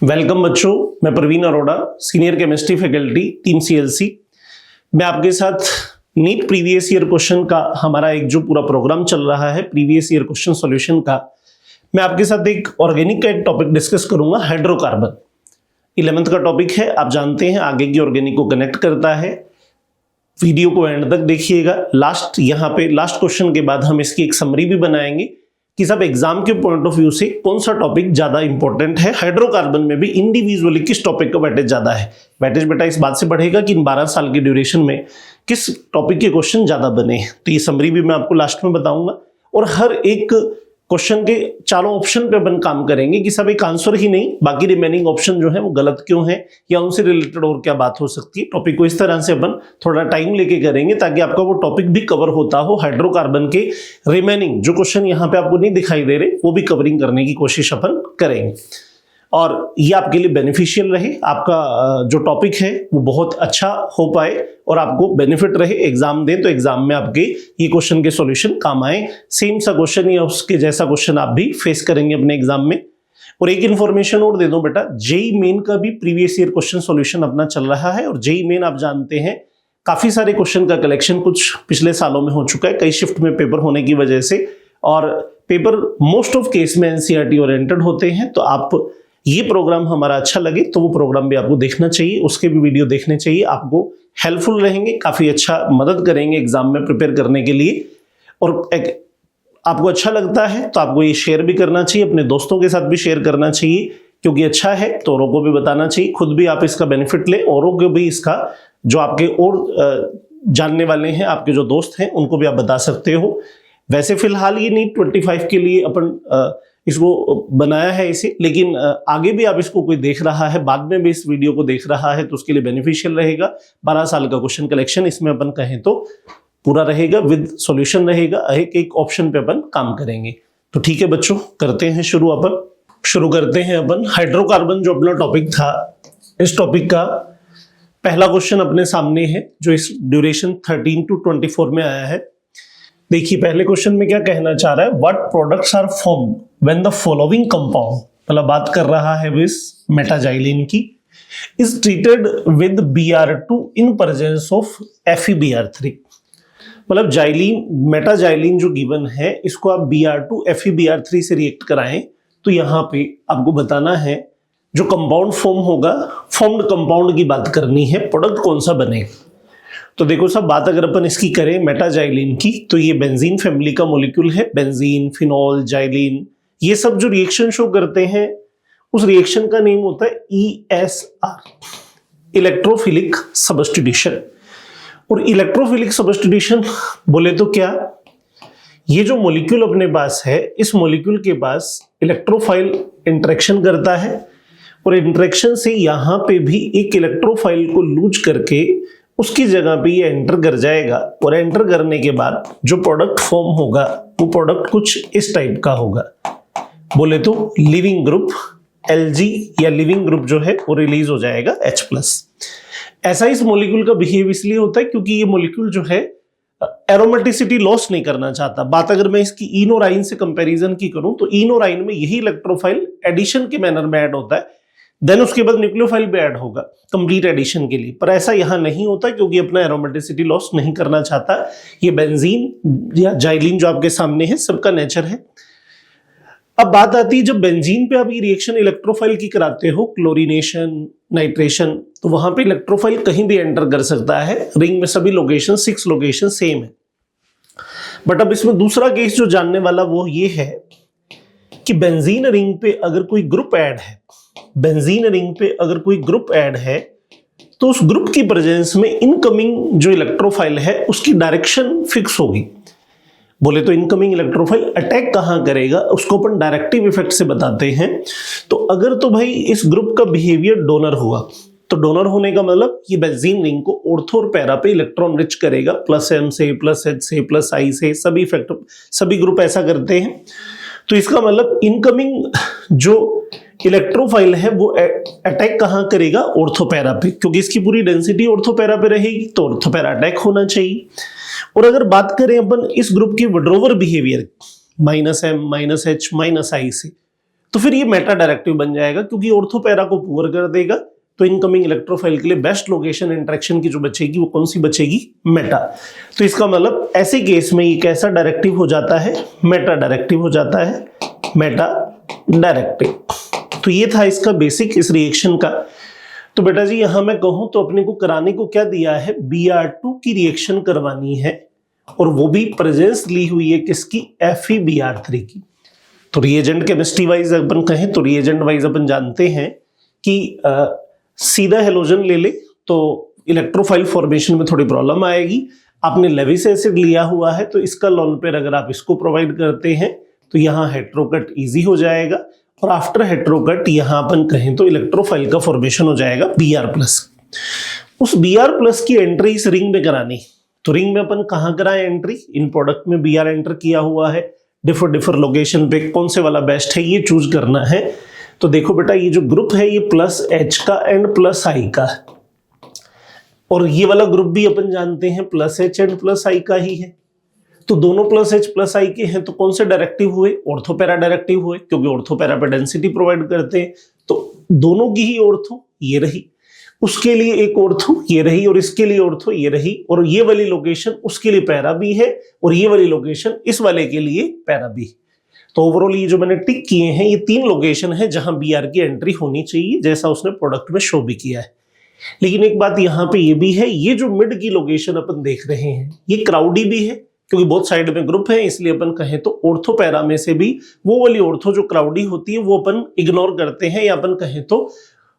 Welcome बच्चों, मैं Praveen Arora, senior chemistry faculty team CLC. मैं आपके साथ नीट प्रीवियस ईयर क्वेश्चन का हमारा एक जो पूरा प्रोग्राम चल रहा है प्रीवियस ईयर क्वेश्चन सॉल्यूशन का, मैं आपके साथ एक ऑर्गेनिक का एक टॉपिक डिस्कस करूंगा, हाइड्रोकार्बन। 11th का टॉपिक है, आप जानते हैं आगे की ऑर्गेनिक को कनेक्ट करता है। वीडियो को एंड तक देखिएगा। यहाँ पे लास्ट क्वेश्चन के बाद हम इसकी एक समरी भी बनाएंगे कि सब एग्जाम के पॉइंट ऑफ व्यू से कौन सा टॉपिक ज्यादा इंपॉर्टेंट है। हाइड्रोकार्बन में भी इंडिविजुअली किस टॉपिक का वेटेज ज्यादा है। वेटेज बेटा इस बात से बढ़ेगा कि इन 12 साल की ड्यूरेशन में किस टॉपिक के क्वेश्चन ज्यादा बने हैं। तो ये समरी भी मैं आपको लास्ट में बताऊंगा और हर एक क्वेश्चन के चारों ऑप्शन पे अपन काम करेंगे कि सब एक आंसर ही नहीं, बाकी रिमेनिंग ऑप्शन जो है वो गलत क्यों है या उनसे रिलेटेड और क्या बात हो सकती है। टॉपिक को इस तरह से अपन थोड़ा टाइम लेके करेंगे ताकि आपका वो टॉपिक भी कवर होता हो। हाइड्रोकार्बन के रिमेनिंग जो क्वेश्चन यहाँ पे आपको नहीं दिखाई दे रहे वो भी कवरिंग करने की कोशिश अपन करेंगे और ये आपके लिए बेनिफिशियल रहे। आपका जो टॉपिक है वो बहुत अच्छा हो पाए और आपको बेनिफिट रहे। एग्जाम दें तो एग्जाम में आपके ये क्वेश्चन के सॉल्यूशन काम आए। सेम सा क्वेश्चन या उसके जैसा क्वेश्चन आप भी फेस करेंगे अपने एग्जाम में। और एक इन्फॉर्मेशन और दे दो बेटा, जेई मेन का भी प्रीवियस ईयर क्वेश्चन सॉल्यूशन अपना चल रहा है और जेई मेन आप जानते हैं काफी सारे क्वेश्चन का कलेक्शन कुछ पिछले सालों में हो चुका है, कई शिफ्ट में पेपर होने की वजह से, और पेपर मोस्ट ऑफ केस में एनसीईआरटी ओरिएंटेड होते हैं। तो आप ये प्रोग्राम हमारा अच्छा लगे तो वो प्रोग्राम भी आपको देखना चाहिए, उसके भी वीडियो देखने चाहिए, आपको हेल्पफुल रहेंगे, काफी अच्छा मदद करेंगे एग्जाम में प्रिपेयर करने के लिए। और आपको अच्छा लगता है तो आपको ये शेयर भी करना चाहिए, अपने दोस्तों के साथ भी शेयर करना चाहिए, क्योंकि अच्छा है तो औरों को भी बताना चाहिए। खुद भी आप इसका बेनिफिट लें, औरों को भी इसका, जो आपके और जानने वाले हैं, आपके जो दोस्त हैं उनको भी आप बता सकते हो। वैसे फिलहाल ये नीट 25 के लिए अपन इसको बनाया है इसे, लेकिन आगे भी आप इसको कोई देख रहा है, बाद में भी इस वीडियो को देख रहा है तो उसके लिए बेनिफिशियल रहेगा। 12 साल का क्वेश्चन कलेक्शन इसमें अपन कहें तो पूरा रहेगा, विद सॉल्यूशन रहेगा। एक ऑप्शन पे अपन काम करेंगे। तो ठीक है बच्चों, करते हैं शुरू करते हैं अपन। हाइड्रोकार्बन जो अपना टॉपिक था, इस टॉपिक का पहला क्वेश्चन अपने सामने है जो इस ड्यूरेशन 13 to 24 में आया है। देखिए पहले क्वेश्चन में क्या कहना चाह रहा है, what products are formed when the following compound, मतलब बात कर रहा है विस मेटाजाइलिन की, is treated with Br2 in presence of FeBr3। मतलब जाइलिन, मेटाजाइलिन जो गिवन है, इसको आप Br2 FeBr3 से रिएक्ट कराएं तो यहाँ पे आपको बताना है जो कंपाउंड फॉर्म होगा, फॉर्म्ड कंपाउंड की बात करनी है, प्रोडक्ट कौन सा बनेगा। तो देखो सब बात अगर अपन इसकी करें मेटाजाइलिन की, तो ये बेंजीन फैमिली का मॉलिक्यूल है। बेंजीन, फिनॉल, जाइलिन, ये सब जो रिएक्शन शो करते हैं उस रिएक्शन का नेम होता है ESR, इलेक्ट्रोफिलिक सब्स्टिट्यूशन। और इलेक्ट्रोफिलिक सब्स्टिट्यूशन बोले तो क्या, ये जो मॉलिक्यूल अपने पास है, इस मॉलिक्यूल के पास इलेक्ट्रोफाइल इंटरेक्शन करता है और इंटरेक्शन से यहां पे भी एक इलेक्ट्रोफाइल को लूज करके उसकी जगह पे ये एंटर कर जाएगा और एंटर करने के बाद जो प्रोडक्ट फॉर्म होगा वो प्रोडक्ट कुछ इस टाइप का होगा। बोले तो लिविंग ग्रुप Lg या लिविंग ग्रुप जो है वो रिलीज हो जाएगा H+। ऐसा इस मॉलिक्यूल का बिहेव इसलिए होता है क्योंकि ये मॉलिक्यूल जो है एरोमेटिसिटी लॉस नहीं करना चाहता। बात अगर मैं इसकी ईन और आइन से कंपैरिजन की करूं तो ईन और आइन में यही इलेक्ट्रोफाइल एडिशन के मैनर में ऐड होता है, देन उसके बाद न्यूक्लियोफाइल भी ऐड होगा कंप्लीट एडिशन के लिए, पर ऐसा यहां नहीं होता क्योंकि अपना एरोमेटिसिटी लॉस नहीं करना चाहता। ये बेंजीन या जाइलिन जो आपके सामने है सबका नेचर है। अब बात आती है जब बेंजीन पे आप ये रिएक्शन इलेक्ट्रोफाइल की कराते हो, क्लोरीनेशन, नाइट्रेशन, तो वहां पे इलेक्ट्रोफाइल कहीं भी एंटर कर सकता है। रिंग में सभी लोकेशन 6 लोकेशन सेम है। बट अब इसमें दूसरा केस जो जानने वाला वो ये है कि बेंजीन रिंग पे अगर कोई ग्रुप ऐड है, बेंजीन रिंग पे अगर कोई ग्रुप ऐड है तो उस ग्रुप की प्रेजेंस में इनकमिंग जो इलेक्ट्रोफाइल है उसकी डायरेक्शन फिक्स होगी। बोले तो इनकमिंग इलेक्ट्रोफाइल अटैक कहां करेगा उसको अपन डायरेक्टिव इफेक्ट से बताते हैं। तो अगर तो भाई इस ग्रुप का बिहेवियर डोनर हुआ तो डोनर होने का मतलब ये बेंजीन रिंग को ऑर्थो और पैरा पे इलेक्ट्रॉन रिच करेगा, +M से, +H से, +I से, सभी इफेक्ट, सभी ग्रुप ऐसा करते हैं। तो इसका मतलब इनकमिंग जो इलेक्ट्रोफाइल है वो अटैक कहां करेगा, ऑर्थोपैरा पे, क्योंकि इसकी पूरी डेंसिटी ऑर्थोपैरा पे रहेगी तो ऑर्थोपैरा अटैक होना चाहिए। और अगर बात करें अपन इस ग्रुप की विड्रोवर बिहेवियर -M, -H, -I से, तो फिर ये मेटा डायरेक्टिव बन जाएगा, क्योंकि ऑर्थो पैरा को पुअर कर देगा, तो इनकमिंग इलेक्ट्रोफाइल के लिए बेस्ट लोकेशन इंटरेक्शन की जो बचेगी वो कौन सी बचेगी, मेटा। तो इसका मतलब ऐसे केस में ये कैसा डायरेक्टिव हो जाता है, मेटा डायरेक्टिव हो जाता है, मेटा डायरेक्टिव। तो ये था इसका बेसिक इस रिएक्शन का। तो बेटा जी यहां मैं कहूं तो अपने को कराने को क्या दिया है, Br2 की रिएक्शन करवानी है, और वो भी प्रेजेंस ली हुई है किसकी, FeBr3 की। तो रिएजेंट केमिस्ट्री वाइज अपन कहें तो रिएजेंट वाइज अपन जानते हैं कि सीधा हेलोजन ले ले तो इलेक्ट्रोफाइल फॉर्मेशन में थोड़ी प्रॉब्लम आएगी। आपने लेविस एसिड लिया हुआ है तो इसका लोन पेयर अगर आप इसको प्रोवाइड करते हैं तो यहाँ हेट्रोकट इजी हो जाएगा, और आफ्टर हेट्रोकट यहाँ अपन कहें तो इलेक्ट्रोफाइल का फॉर्मेशन हो जाएगा Br+। उस Br+ की एंट्री इस रिंग में करानी, तो रिंग में अपन कहाँ कराएं एंट्री, इन प्रोडक्ट में Br एंटर किया हुआ है, डिफर लोकेशन पे कौन से वाला बेस्ट है ये चूज करना है। तो देखो बेटा ये जो ग्रुप है ये +H का एंड +I का, और ये वाला ग्रुप भी अपन जानते हैं +H एंड +I का ही है। तो दोनों +H+I के हैं तो कौन से डायरेक्टिव हुए, ऑर्थो पैरा डायरेक्टिव हुए, क्योंकि ऑर्थो पैरा पे डेंसिटी प्रोवाइड करते हैं। तो दोनों की ही ऑर्थो ये रही, उसके लिए एक ऑर्थो ये रही, और इसके लिए ऑर्थो ये रही, और ये वाली लोकेशन उसके लिए पैरा भी है, और ये वाली लोकेशन इस वाले के लिए पैरा भी। तो ओवरऑल ये जो मैंने टिक किए हैं ये 3 लोकेशन है जहां Br की एंट्री होनी चाहिए, जैसा उसने प्रोडक्ट में शो भी किया है। लेकिन एक बात यहां पे ये भी है, ये जो मिड की लोकेशन अपन देख रहे हैं ये क्राउडी भी है, क्योंकि बहुत साइड में ग्रुप है, इसलिए अपन कहें तो ऑर्थो पैरा में से भी वो वाली ऑर्थो जो क्राउडी होती है वो अपन इग्नोर करते हैं, या अपन कहें तो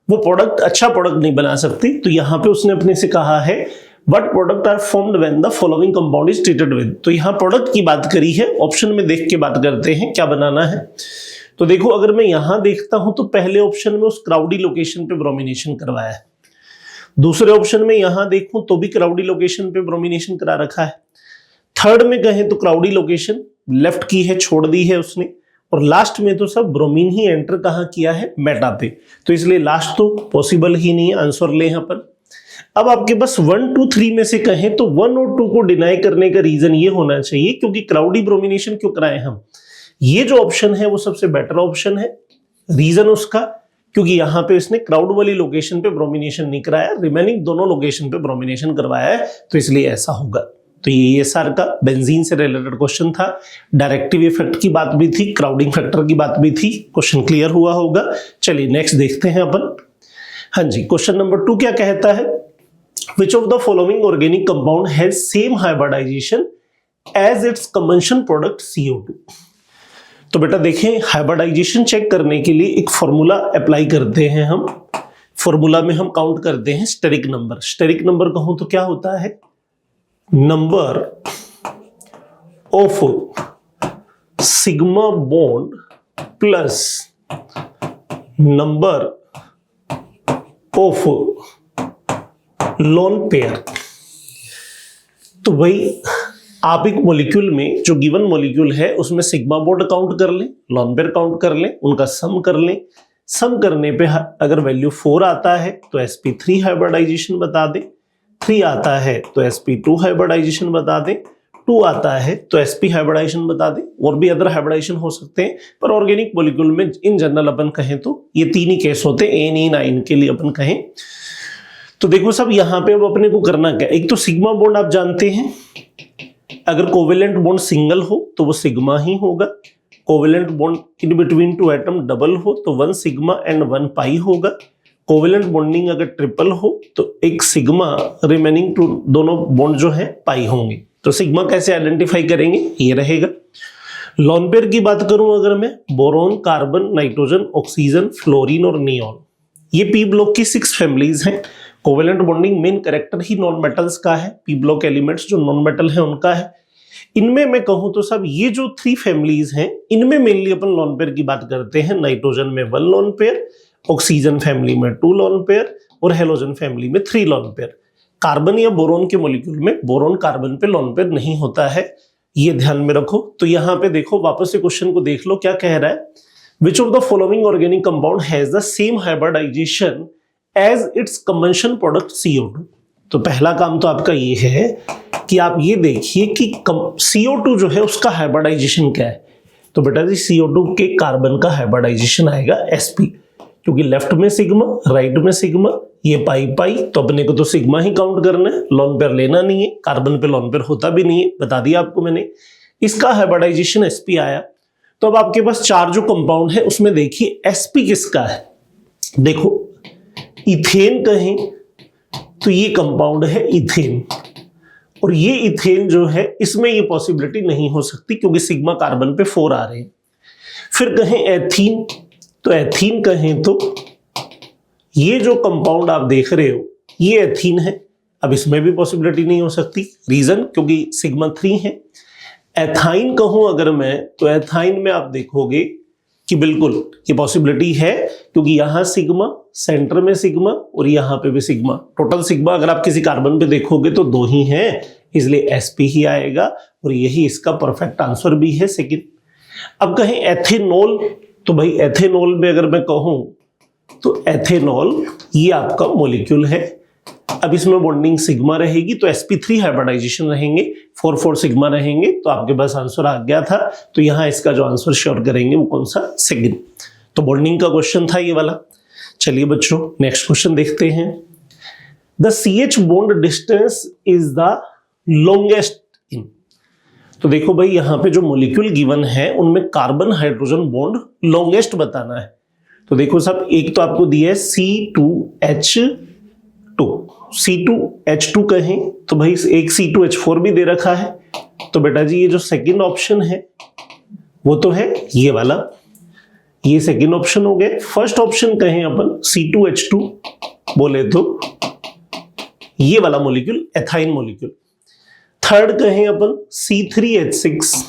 वो प्रोडक्ट अच्छा प्रोडक्ट नहीं बना सकती। तो यहाँ पे उसने अपने से कहा है What product are formed when the following compound is treated with। तो यहाँ प्रोडक्ट की बात करी है, ऑप्शन में देख के बात करते हैं क्या बनाना है। तो देखो अगर मैं यहां देखता हूं तो पहले ऑप्शन में उस क्राउडी लोकेशन पे ब्रोमिनेशन करवाया है, दूसरे ऑप्शन में यहां देखूं तो भी क्राउडी लोकेशन पे ब्रोमिनेशन करा रखा है, थर्ड में कहें तो क्राउडी लोकेशन लेफ्ट की है, छोड़ दी है उसने, और लास्ट में तो सब ब्रोमीन ही एंटर कहां किया है, मेटा पे। तो इसलिए लास्ट तो पॉसिबल ही नहीं है, आंसर ले यहां पर। अब आपके पास 1, 2, 3 में से कहें तो 1 और 2 को डिनाई करने का रीजन ये होना चाहिए क्योंकि क्राउडी ब्रोमिनेशन क्यों कराए हम, ये जो ऑप्शन है वो सबसे बेटर ऑप्शन है। रीजन उसका क्योंकि यहां पे इसने क्राउड वाली लोकेशन पे ब्रोमिनेशन नहीं कराया, रिमेनिंग दोनों लोकेशन पे ब्रोमिनेशन करवाया है, तो इसलिए ऐसा होगा। तो ये सर का बेंजीन से रिलेटेड क्वेश्चन था, डायरेक्टिव इफेक्ट की बात भी थी, क्राउडिंग फैक्टर की बात भी थी, क्वेश्चन क्लियर हुआ होगा। चलिए नेक्स्ट देखते हैं अपन। हाँ जी, क्वेश्चन नंबर 2 क्या कहता है, Which of the following organic compound has same hybridization as its conventional product CO2। तो बेटा देखें, हाइब्रिडाइजेशन चेक करने के लिए एक फॉर्मूला अप्लाई करते हैं हम। फॉर्मूला में हम काउंट करते हैं स्टेरिक नंबर। स्टेरिक नंबर कहूं तो क्या होता है, number of sigma bond plus number of lone pair. तो भाई आप एक मॉलिक्यूल में जो गिवन मॉलिक्यूल है उसमें सिग्मा बॉन्ड काउंट कर लें, लोन पेयर काउंट कर लें, उनका सम कर लें। सम करने पे अगर वैल्यू 4 आता है तो sp3 हाइब्रिडाइजेशन बता दें, 3 आता है तो sp2 हाइब्रिडाइजेशन बता दें, 2 आता है तो sp हाइब्रिडाइजेशन बता दें। और भी अदर हाइब्रिडाइजेशन हो सकते हैं, पर ऑर्गेनिक मॉलिक्यूल में इन जनरल अपन कहें तो ये 3 ही केस होते हैं, N के लिए अपन कहें। तो देखो सब यहां पे अब अपने को करना क्या, एक तो सिग्मा बॉन्ड आप जानते हैं, अगर कोवेलेंट बॉन्ड सिंगल हो तो वो सिग्मा ही होगा, covalent bond in between 2 atom double हो तो 1 सिग्मा एंड 1 पाई होगा, कोवेलेंट बॉन्डिंग अगर ट्रिपल हो तो 1 सिग्मा, रिमेनिंग 2 दोनों बॉन्ड जो है पाई होंगे। तो सिग्मा कैसे आइडेंटिफाई करेंगे, ये रहेगा। लोन पेयर की बात करूं अगर मैं, boron, carbon, nitrogen, oxygen, fluorine और नियॉन, ये पी ब्लॉक की 6 फैमिलीज हैं। कोवेलेंट बॉन्डिंग मेन कैरेक्टर ही नॉन मेटल्स का है, पी ब्लॉक एलिमेंट्स जो नॉन मेटल है उनका है। इनमें मैं कहूं तो सब ये जो 3 फैमिलीज हैं इनमें मेनली अपन लोन पेयर की बात करते हैं। नाइट्रोजन में 1 लोन पेयर, ऑक्सीजन फैमिली में 2 लोन पेयर और हेलोजन फैमिली में 3 लोन पेयर। कार्बन या बोरोन के मॉलिक्यूल में बोरोन कार्बन पे लोन पेयर नहीं होता है, ये ध्यान में रखो। तो यहां पे देखो, वापस से क्वेश्चन को देख लो क्या कह रहा है, which of the following organic compound has the same hybridisation as its conventional product CO2। तो पहला काम तो आपका ये है कि आप ये देखिए कि CO2 जो है उसका हाइब्रिडाइजेशन क्या है। तो बेटा जी CO2 के कार्बन का हाइब्रिडाइजेशन आएगा sp, क्योंकि लेफ्ट में सिग्मा राइट में सिग्मा, ये पाई पाई, तो अपने को तो सिग्मा ही काउंट करना है, लोन पेयर लेना नहीं है, कार्बन पे लोन पेयर होता भी नहीं है, बता दिया आपको मैंने। इसका हाइब्रिडाइजेशन sp आया। तो अब आपके पास 4 जो कंपाउंड है उसमें देखिए sp किसका है। देखो इथेन कहें तो ये कंपाउंड है इथेन, और ये इथेन जो है इसमें ये पॉसिबिलिटी नहीं हो सकती क्योंकि सिग्मा कार्बन पे 4 आ रहे हैं। फिर कहें एथीन, तो एथीन कहें तो ये जो कंपाउंड आप देख रहे हो ये एथीन है, अब इसमें भी पॉसिबिलिटी नहीं हो सकती, रीजन क्योंकि सिग्मा 3 है। एथाइन कहूं अगर मैं, तो एथाइन में आप देखोगे कि बिल्कुल ये पॉसिबिलिटी है क्योंकि यहां सिग्मा, सेंटर में सिग्मा और यहां पे भी सिग्मा, टोटल सिग्मा अगर आप किसी कार्बन पे देखोगे तो 2 ही हैं, इसलिए sp ही आएगा और यही इसका परफेक्ट आंसर भी है सेकंड। अब कहें एथेनॉल, तो भाई एथेनॉल में अगर मैं कहूं तो एथेनॉल ये आपका मॉलिक्यूल है। अब इसमें बॉन्डिंग सिग्मा रहेगी तो sp3 हाइब्रिडाइजेशन रहेंगे, 4 सिग्मा रहेंगे, तो आपके पास आंसर आ गया था। तो यहां इसका जो आंसर श्योर करेंगे वो कौन सा, सेकंड। तो बॉन्डिंग का क्वेश्चन था ये वाला। चलिए बच्चों नेक्स्ट क्वेश्चन देखते हैं। The CH bond distance is the longest in. तो देखो भाई यहां पे जो मॉलिक्यूल गिवन है उनमें कार्बन हाइड्रोजन बॉन्ड लॉन्गेस्ट बताना है। तो देखो सब, एक तो आपको दिया है C2H2 कहें तो भाई एक C2H4 भी दे रखा है, तो बेटा जी ये जो सेकंड ऑप्शन है वो तो है ये वाला, ये सेकंड ऑप्शन हो गया। फर्स्ट ऑप्शन कहें अपन C2H2 बोले तो ये वाला मॉलिक्यूल एथाइन मॉलिक्यूल। थर्ड कहें अपन C3H6,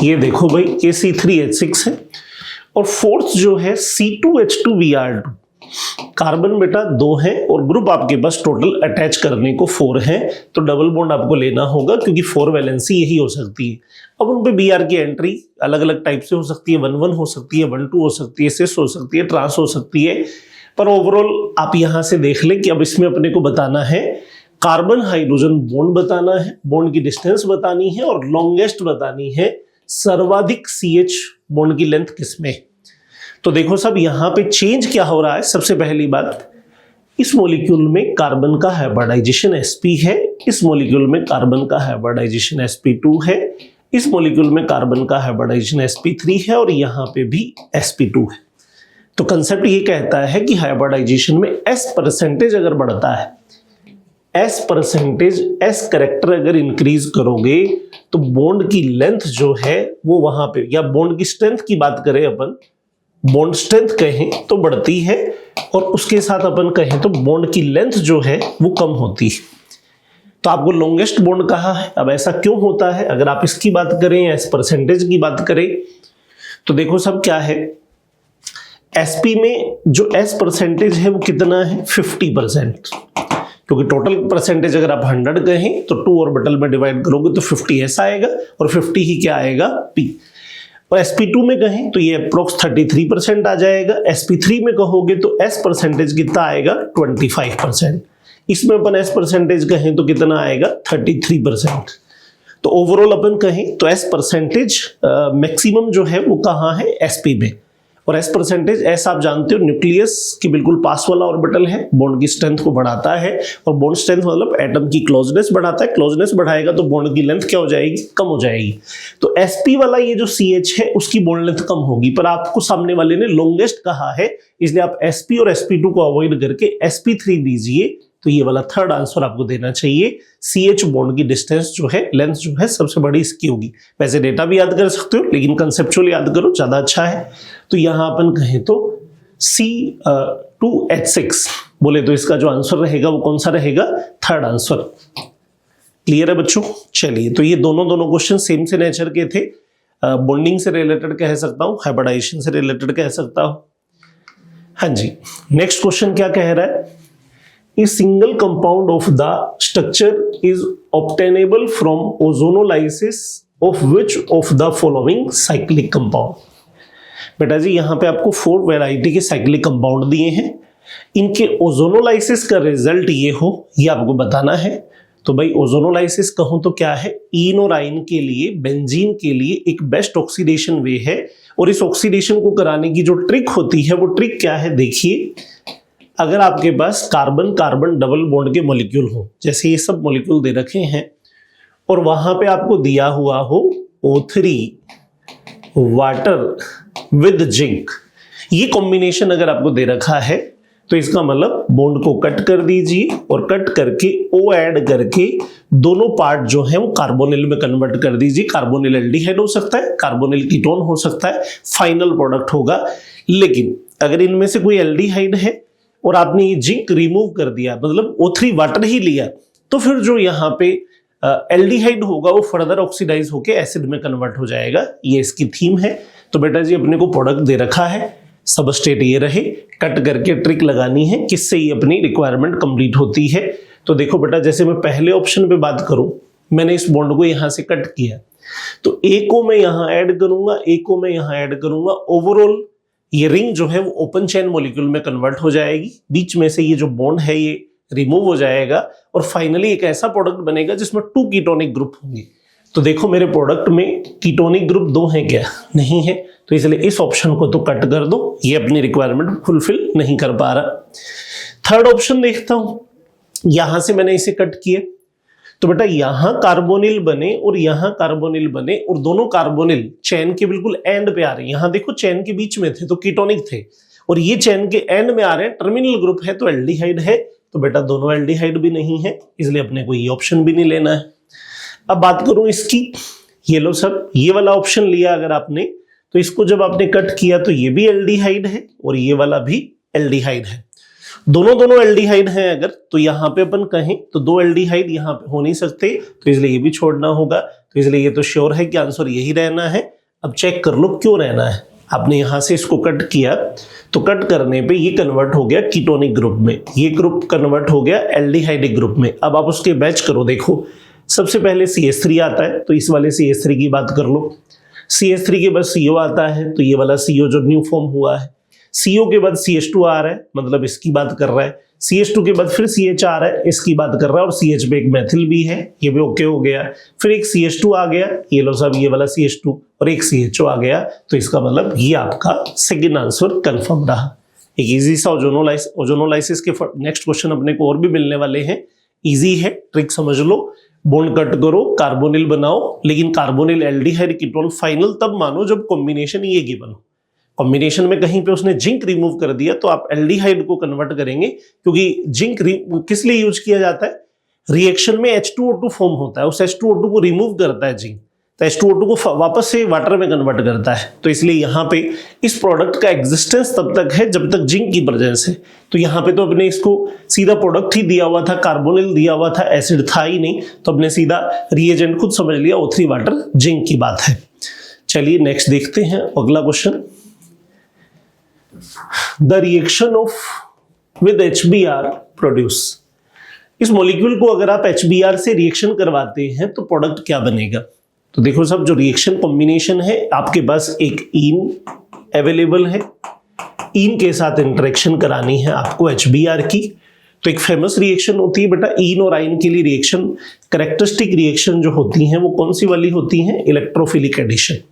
ये देखो भाई ये C3H6 है। और फोर्थ जो है C2H2Br2, कार्बन बेटा 2 है और ग्रुप आपके पास टोटल अटैच करने को 4 है, तो डबल बॉन्ड आपको लेना होगा क्योंकि 4 वैलेंसी यही हो सकती है। अब उन पे Br की एंट्री अलग अलग टाइप से हो सकती है, 1-1 हो सकती है, 1-2 हो सकती है, सिस हो सकती है, ट्रांस हो सकती है, पर ओवरऑल आप यहां से देख लें कि अब इसमें अपने को बताना है कार्बन हाइड्रोजन बॉन्ड बताना है, बॉन्ड की डिस्टेंस बतानी है और लॉन्गेस्ट बतानी है, सर्वाधिक CH बॉन्ड की लेंथ किसमें। तो देखो सब यहां पे चेंज क्या हो रहा है। सबसे पहली बात, इस मॉलिक्यूल में कार्बन का हाइब्रिडाइजेशन sp है, इस मॉलिक्यूल में कार्बन का हाइब्रिडाइजेशन sp2 है, इस मॉलिक्यूल में कार्बन का हाइब्रिडाइजेशन sp3 है और यहां पे भी sp2 है। तो कंसेप्ट ये कहता है कि हाइब्रिडाइजेशन में s परसेंटेज अगर बढ़ता है, s परसेंटेज s करेक्टर अगर इंक्रीज करोगे तो बॉन्ड की लेंथ जो है वो वहां पे, या बॉन्ड की स्ट्रेंथ की बात करें अपन, बॉन्ड स्ट्रेंथ कहें तो बढ़ती है और उसके साथ अपन कहें तो बॉन्ड की लेंथ जो है वो कम होती है। तो आपको लॉन्गेस्ट बॉन्ड कहा है। अब ऐसा क्यों होता है, अगर आप इसकी बात करें, एस परसेंटेज की बात करें, तो देखो सब क्या है, sp में जो s परसेंटेज है वो कितना है 50%, क्योंकि टोटल परसेंटेज अगर आप 100 कहें तो 2 ऑर्बिटल में डिवाइड करोगे तो 50s आएगा और 50 ही क्या आएगा p। और sp2 में कहें तो ये अप्रोक्स 33% आ जाएगा, sp3 में कहोगे तो s परसेंटेज कितना आएगा 25%, इसमें अपन s परसेंटेज कहें तो कितना आएगा 33%। तो ओवरऑल अपन कहें तो s परसेंटेज मैक्सिमम जो है वो कहाँ है sp में, और s परसेंटेज s आप जानते हो न्यूक्लियस की बिल्कुल पास वाला ऑर्बिटल है, बॉन्ड की स्ट्रेंथ को बढ़ाता है और बॉन्ड स्ट्रेंथ मतलब एटम की क्लोजनेस बढ़ाता है, क्लोजनेस बढ़ाएगा तो बॉन्ड की लेंथ क्या हो जाएगी, कम हो जाएगी। तो sp वाला ये जो CH है उसकी बॉन्ड लेंथ कम होगी, पर आपको सामने वाले ने लॉन्गेस्ट कहा है, इसलिए आप sp और sp2 को अवॉइड करके sp3 दीजिए। तो ये वाला थर्ड आंसर आपको देना चाहिए, CH बॉन्ड की डिस्टेंस जो है, लेंथ जो है सबसे बड़ी इसकी होगी। वैसे डेटा भी याद कर सकते हो लेकिन कंसेप्चुअल याद करो ज्यादा अच्छा है। तो यहां अपन कहें तो C2H6 बोले तो इसका जो आंसर रहेगा वो कौन सा रहेगा, थर्ड आंसर। क्लियर है बच्चों। चलिए, तो ये दोनों क्वेश्चन सेम से नेचर के थे, बॉन्डिंग से रिलेटेड कह सकता हूं, हाइब्रिडाइजेशन से रिलेटेड कह सकता हूं। हाँ जी, नेक्स्ट क्वेश्चन क्या कह रहा है, A single compound of the structure is obtainable from ozonolysis of which of the following cyclic compound। बेटा जी यहां पे आपको 4 वैरायटी के साइक्लिक कंपाउंड दिए हैं, इनके ओजोनोलाइसिस का रिजल्ट ये हो ये आपको बताना है। तो भाई ओजोनोलाइसिस कहूं तो क्या है, ईन और आइन के लिए, बेंजीन के लिए एक बेस्ट ऑक्सीडेशन वे है। और इस ऑक्सीडेशन को कराने की जो ट्रिक होती है वो ट्रिक क्या है, देखिए अगर आपके पास कार्बन कार्बन डबल बॉन्ड के मॉलिक्यूल हो, जैसे ये सब मॉलिक्यूल दे रखे हैं और वहां पे आपको दिया हुआ हो O3 वाटर विद जिंक, ये कॉम्बिनेशन अगर आपको दे रखा है तो इसका मतलब बॉन्ड को कट कर दीजिए और कट करके O ऐड करके दोनों पार्ट जो है वो कार्बोनिल में कन्वर्ट कर दीजिए। कार्बोनिल एल्डिहाइड हो सकता है, कार्बोनिल कीटोन हो सकता है, फाइनल प्रोडक्ट होगा। लेकिन अगर इनमें से कोई एल्डिहाइड है और आपने ये जिंक रिमूव कर दिया, मतलब O3 वाटर ही लिया, तो फिर जो यहाँ पे एल्डिहाइड होगा वो फर्दर ऑक्सीडाइज होकर एसिड में कन्वर्ट हो जाएगा। ये इसकी थीम है। तो बेटा जी अपने को प्रोडक्ट दे रखा है, सबस्ट्रेट ये रहे, कट करके ट्रिक लगानी है किससे ये अपनी रिक्वायरमेंट कंप्लीट होती है। तो देखो बेटा, जैसे मैं पहले ऑप्शन पे बात करूं, मैंने इस बॉन्ड को यहां से कट किया, तो ए को मैं यहां ऐड करूंगा, ए को मैं यहां ऐड करूंगा, ओवरऑल ये रिंग जो है वो ओपन चेन मॉलिक्यूल में कन्वर्ट हो जाएगी, बीच में से ये जो बॉन्ड है ये रिमूव हो जाएगा और फाइनली एक ऐसा प्रोडक्ट बनेगा जिसमें 2 कीटोनिक ग्रुप होंगे। तो देखो मेरे प्रोडक्ट में कीटोनिक ग्रुप 2 हैं क्या, नहीं है, तो इसलिए इस ऑप्शन को तो कट कर दो, ये अपनी रिक्वायरमेंट फुलफिल नहीं कर पा रहा। थर्ड ऑप्शन देखता हूं, यहां से मैंने इसे कट किया, तो बेटा यहां कार्बोनिल बने और यहां कार्बोनिल बने और दोनों कार्बोनिल चैन के बिल्कुल एंड पे आ रहे हैं। यहां देखो चैन के बीच में थे तो कीटोनिक थे और ये चैन के एंड में आ रहे हैं, टर्मिनल ग्रुप है तो एल्डिहाइड है। तो बेटा दोनों एल्डिहाइड भी नहीं है, इसलिए अपने को ये ऑप्शन भी नहीं लेना है। अब बात करूं इसकी, ये लो सब, ये वाला ऑप्शन लिया अगर आपने, तो इसको जब आपने कट किया तो ये भी एल्डिहाइड है और ये वाला भी एल्डिहाइड है। दोनों एल्डिहाइड हैं अगर, तो यहां पे अपन कहें तो 2 एल्डिहाइड यहां पे हो नहीं सकते, तो इसलिए ये भी छोड़ना होगा। तो इसलिए ये तो श्योर है कि आंसर यही रहना है। अब चेक कर लो क्यों रहना है। आपने यहां से इसको कट किया तो कट करने पे ये कन्वर्ट हो गया कीटोनिक ग्रुप में, ये ग्रुप कन्वर्ट हो गया एल्डिहाइडिक ग्रुप में। अब आप उसके बैच करो, देखो सबसे पहले CH3 आता है, तो इस वाले CH3 की बात कर लो। CH3 के बाद CO आता है, तो ये वाला CO जो न्यू फॉर्म हुआ है। CO के बाद CH2 आ रहा है, मतलब इसकी बात कर रहा है। CH2 के बाद फिर CH आ रहा है, इसकी बात कर रहा है, और CH पे एक मेथिल भी है, ये भी ओके हो गया। फिर एक CH2 आ गया, ये लो सब, ये वाला CH2, और एक CHO आ गया। तो इसका मतलब ये आपका सेकेंड आंसर कंफर्म रहा। एक इजी सा ओजोनोलाइसिस के नेक्स्ट क्वेश्चन अपने को और भी मिलने वाले हैं। इजी है, ट्रिक समझ लो, बॉन्ड कट करो, कार्बोनिल बनाओ, लेकिन कार्बोनिल एल्डिहाइड कीटोन फाइनल तब मानो जब कॉम्बिनेशन ये गिवन हो। कॉम्बिनेशन में कहीं पे उसने जिंक रिमूव कर दिया तो आप एल्डिहाइड को कन्वर्ट करेंगे, क्योंकि जिंक किस लिए यूज किया जाता है, रिएक्शन में H2O2 फॉर्म होता है, उस H2O2 को रिमूव करता है जिंक, तो H2O2 को वापस से वाटर में कन्वर्ट करता है। तो इसलिए यहाँ पे इस प्रोडक्ट का एग्जिस्टेंस तब तक है जब तक जिंक की प्रेजेंस है। तो यहाँ पे तो अपने इसको सीधा प्रोडक्ट ही दिया हुआ था, कार्बोनिल दिया हुआ था, एसिड था ही नहीं, तो अपने सीधा रिएजेंट खुद समझ लिया, O3 वाटर जिंक की बात है। चलिए नेक्स्ट देखते हैं अगला question. The reaction of with HBr produce, इस मॉलिक्यूल को अगर आप HBr से रिएक्शन करवाते हैं तो प्रोडक्ट क्या बनेगा। तो देखो सब, जो रिएक्शन कॉम्बिनेशन है, आपके पास एक ईन अवेलेबल है, ईन के साथ इंटरेक्शन करानी है आपको HBr की। तो एक फेमस रिएक्शन होती है बेटा ईन और आइन के लिए रिएक्शन, कैरेक्टरिस्टिक रिएक्शन जो होती हैं वो कौन सी वाली होती हैं, इलेक्ट्रोफिलिक एडिशन।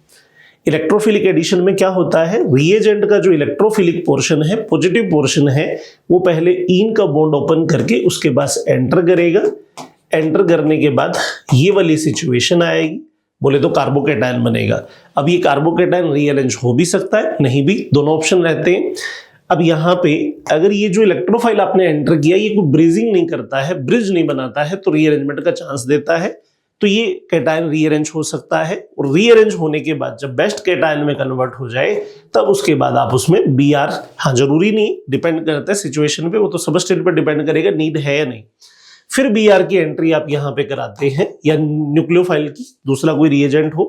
इलेक्ट्रोफिलिक एडिशन में क्या होता है, रिएजेंट का जो इलेक्ट्रोफिलिक पोर्शन है, पॉजिटिव पोर्शन है, वो पहले ईन का बॉन्ड ओपन करके उसके पास एंटर करेगा। एंटर करने के बाद ये वाली सिचुएशन आएगी, बोले तो कार्बोकेटायन बनेगा। अब ये कार्बोकेटायन रीअरेंज हो भी सकता है, नहीं भी, दोनों ऑप्शन रहते हैं। अब यहाँ पे अगर ये जो इलेक्ट्रोफाइल आपने एंटर किया ये कोई ब्रिजिंग नहीं करता है, ब्रिज नहीं बनाता है, तो रीअरेंजमेंट का चांस देता है, तो ये कैटायन रीअरेंज हो सकता है। और रीअरेंज होने के बाद जब बेस्ट कैटायन में कन्वर्ट हो जाए तब उसके बाद आप उसमें Br, हाँ जरूरी नहीं, डिपेंड करता है सिचुएशन पे, वो तो सबस्ट्रेट पे डिपेंड करेगा नीड है या नहीं। फिर Br की एंट्री आप यहाँ पे कराते हैं, या न्यूक्लियोफाइल की दूसरा कोई रिएजेंट हो,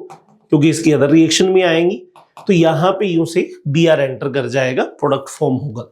क्योंकि इसकी अदर रिएक्शन भी आएंगी, तो यहाँ पे यूं से Br एंटर कर जाएगा, प्रोडक्ट फॉर्म होगा।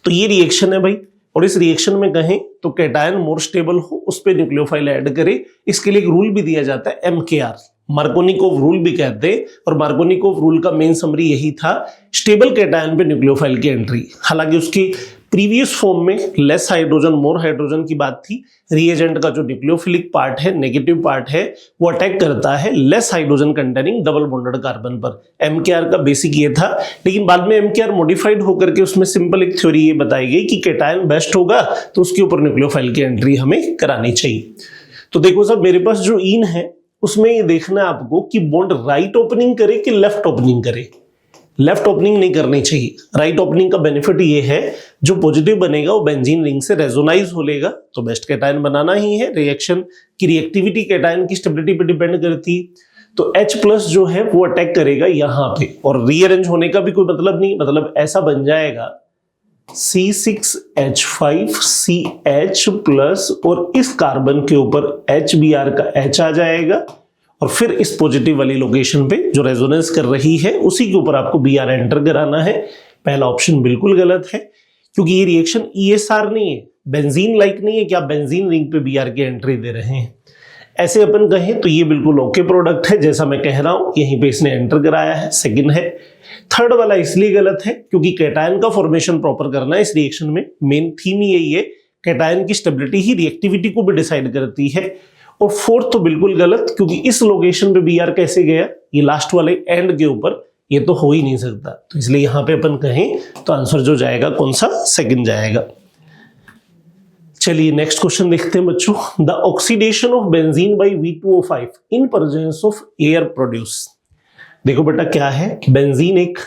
तो ये रिएक्शन है भाई, और इस रिएक्शन में कहें तो कैटायन मोर स्टेबल हो उस पे न्यूक्लियोफाइल ऐड करे। इसके लिए एक रूल भी दिया जाता है MKR, मार्कोनिकोव रूल भी कहते हैं, और मार्कोनिकोव रूल का मेन समरी यही था, स्टेबल कैटायन पे न्यूक्लियोफाइल की एंट्री। हालांकि उसकी प्रीवियस फॉर्म में लेस हाइड्रोजन मोर हाइड्रोजन की बात थी। रिएजेंट का जो न्यूक्लियोफिलिक पार्ट है, नेगेटिव पार्ट है, वो अटैक करता है less hydrogen containing double bonded carbon पर। एमकेआर का बेसिक ये था, लेकिन बाद में एमकेआर मॉडिफाइड होकर के उसमें सिंपल एक थ्योरी ये बताई गई कि केटायन बेस्ट होगा तो उसके ऊपर न्यूक्लियोफाइल की एंट्री हमें करानी चाहिए। तो देखो साहब, मेरे पास जो इन है उसमें ये देखना है आपको कि बॉन्ड राइट ओपनिंग करे कि लेफ्ट ओपनिंग करे। लेफ्ट ओपनिंग नहीं करनी चाहिए। राइट ओपनिंग का बेनिफिट ये है, जो पॉजिटिव बनेगा वो बेंजीन रिंग से रेजोनाइज हो लेगा, तो बेस्ट केटायन बनाना ही है। रिएक्शन की रिएक्टिविटी केटायन की स्टेबिलिटी पे डिपेंड करती है, तो H+ जो है वो अटैक करेगा यहाँ पे, और रीअरेंज होने का भी कोई मतलब नहीं, मतलब ऐसा बन जाएगा C6H5CH+ और इस कार्बन के ऊपर HBr का H आ जाएगा, और फिर इस पॉजिटिव वाली लोकेशन पे जो रेजोनेंस कर रही है उसी के ऊपर आपको Br एंटर कराना है। पहला ऑप्शन बिल्कुल गलत है, क्योंकि ये रिएक्शन ESR नहीं है, बेंजीन लाइक नहीं है कि आप बेंजीन रिंग पे Br की एंट्री दे रहे हैं। ऐसे अपन कहें तो ये बिल्कुल ओके प्रोडक्ट है, जैसा मैं कह रहा हूं यहीं पे इसने एंटर कराया है, सेकंड है। थर्ड वाला इसलिए गलत है क्योंकि केटायन का फॉर्मेशन प्रॉपर करना है इस रिएक्शन में, मेन थीम ही यही है। केटायन की स्टेबिलिटी ही रिएक्टिविटी को भी डिसाइड करती है। और फोर्थ तो बिल्कुल गलत, क्योंकि इस लोकेशन पे Br कैसे गया, ये लास्ट वाले एंड के ऊपर, ये तो हो ही नहीं सकता। तो इसलिए यहां पे अपन कहें तो आंसर जो जाएगा कौन सा, सेकंड जाएगा। चलिए नेक्स्ट क्वेश्चन देखते हैं बच्चों। The oxidation of benzene by V2O5 in presence of air produce. देखो बेटा क्या है, बेंजीन एक